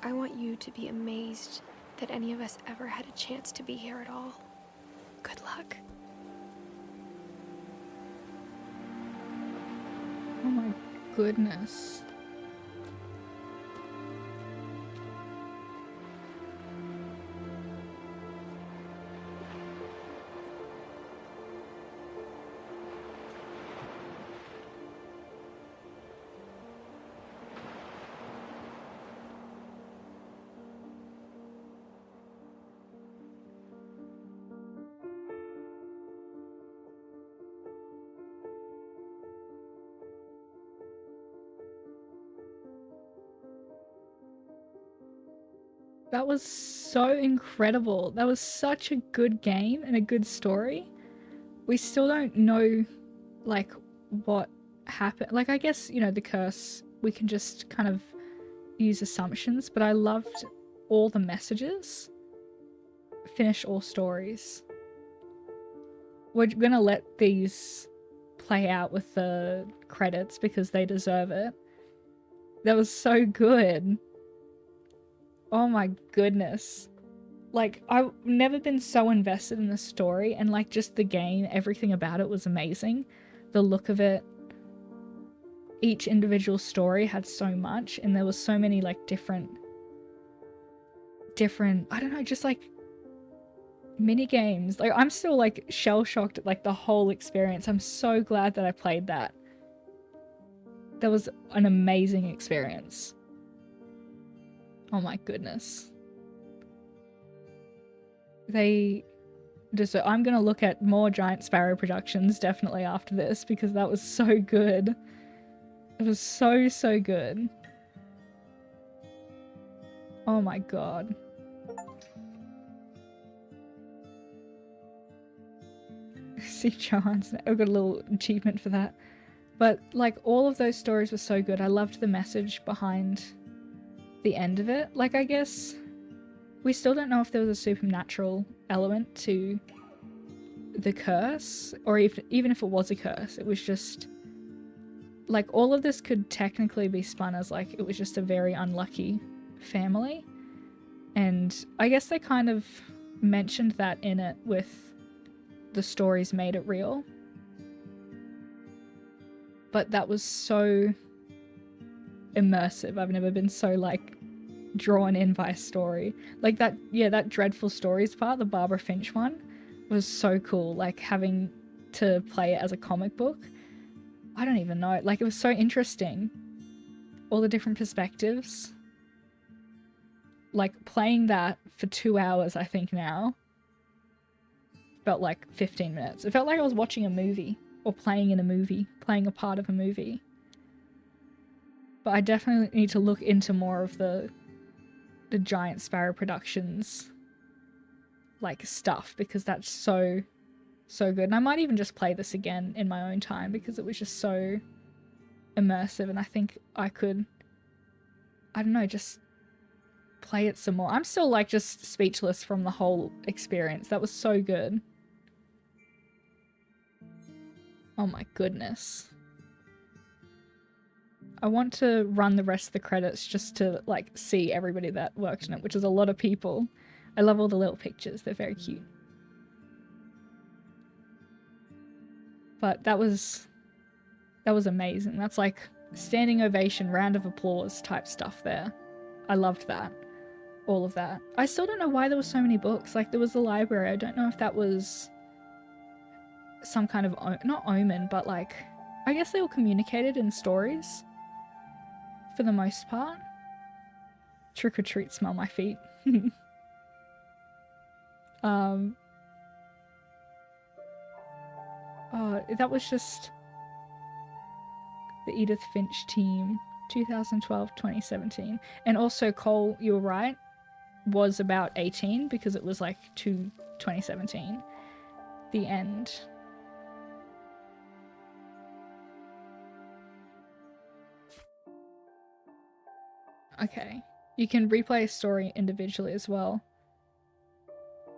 I want you to be amazed that any of us ever had a chance to be here at all. Good luck. Oh my goodness. That was so incredible. That was such a good game and a good story. We still don't know, like, what happened. Like, I guess, you know, the curse, we can just kind of use assumptions, but I loved all the messages. Finish all stories. We're gonna let these play out with the credits because they deserve it. That was so good. Oh my goodness. Like, I've never been so invested in the story, and like just the game, everything about it was amazing. The look of it, each individual story had so much, and there was so many like different, I don't know, just like mini games. Like, I'm still like shell-shocked at like the whole experience. I'm so glad that I played that. That was an amazing experience. Oh my goodness. I'm gonna look at more Giant Sparrow productions definitely after this because that was so good. It was so, so good. Oh my god. See Johan's, I got a little achievement for that. But like all of those stories were so good. I loved the message behind the end of it. Like, I guess we still don't know if there was a supernatural element to the curse, or even if it was a curse, it was just like all of this could technically be spun as like it was just a very unlucky family. And I guess they kind of mentioned that in it with the stories made it real. But that was so immersive. I've never been so like drawn in by a story. Like that, yeah, that Dreadful Stories part, the Barbara Finch one, was so cool. Like having to play it as a comic book. I don't even know. Like it was so interesting. All the different perspectives. Like playing that for 2 hours, I think now, felt like 15 minutes. It felt like I was watching a movie or playing in a movie, playing a part of a movie. But I definitely need to look into more of the Giant Sparrow Productions like stuff, because that's so good. And I might even just play this again in my own time because it was just so immersive, and I think I could, I don't know, just play it some more. I'm still like just speechless from the whole experience. That was so good. Oh my goodness. I want to run the rest of the credits just to like see everybody that worked in it, which is a lot of people. I love all the little pictures. They're very cute. But that was amazing. That's like standing ovation, round of applause type stuff there. I loved that. All of that. I still don't know why there were so many books. Like there was the library. I don't know if that was some kind of, not omen, but like, I guess they all communicated in stories for the most part. Trick or treat, smell my feet. Oh, that was just the Edith Finch team, 2012-2017. And also, Cole, you were right, was about 18 because it was like 2017. The end. Okay. You can replay a story individually as well.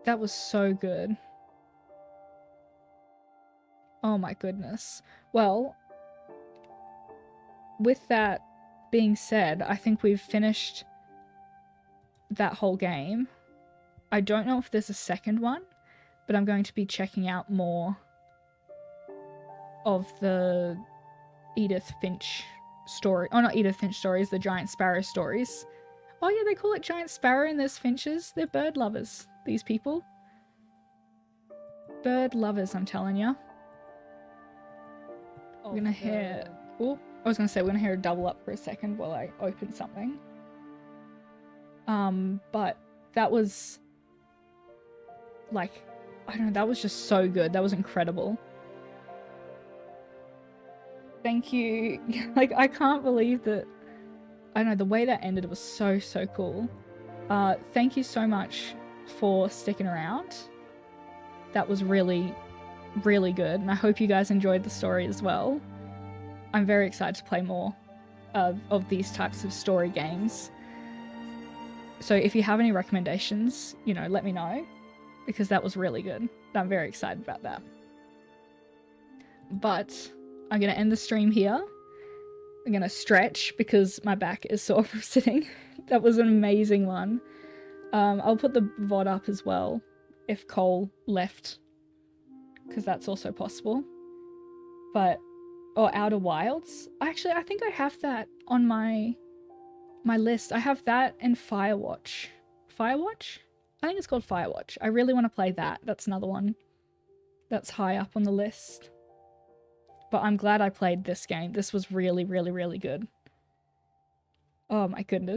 That was so good. Oh my goodness. Well, with that being said, I think we've finished that whole game. I don't know if there's a second one, but I'm going to be checking out more of the Edith Finch story. Oh, not Edith Finch stories, the Giant Sparrow stories. Oh yeah, they call it Giant Sparrow and there's finches. They're bird lovers, these people. Bird lovers, I'm telling ya. We're gonna hear... Oh, I was gonna say we're gonna hear a double up for a second while I open something. But that was... like, I don't know, that was just so good. That was incredible. Thank you. Like, I can't believe that... I don't know, the way that ended was so cool. Thank you so much for sticking around. That was really good, and I hope you guys enjoyed the story as well. I'm very excited to play more of these types of story games. So if you have any recommendations, you know, let me know, because that was really good. I'm very excited about that. But I'm going to end the stream here. I'm going to stretch because my back is sore from sitting. That was an amazing one. I'll put the VOD up as well if Cole left, because that's also possible. But, or Outer Wilds. Actually, I think I have that on my list. I have that and Firewatch. Firewatch? I think it's called Firewatch. I really want to play that. That's another one that's high up on the list. But I'm glad I played this game. This was really good. Oh my goodness.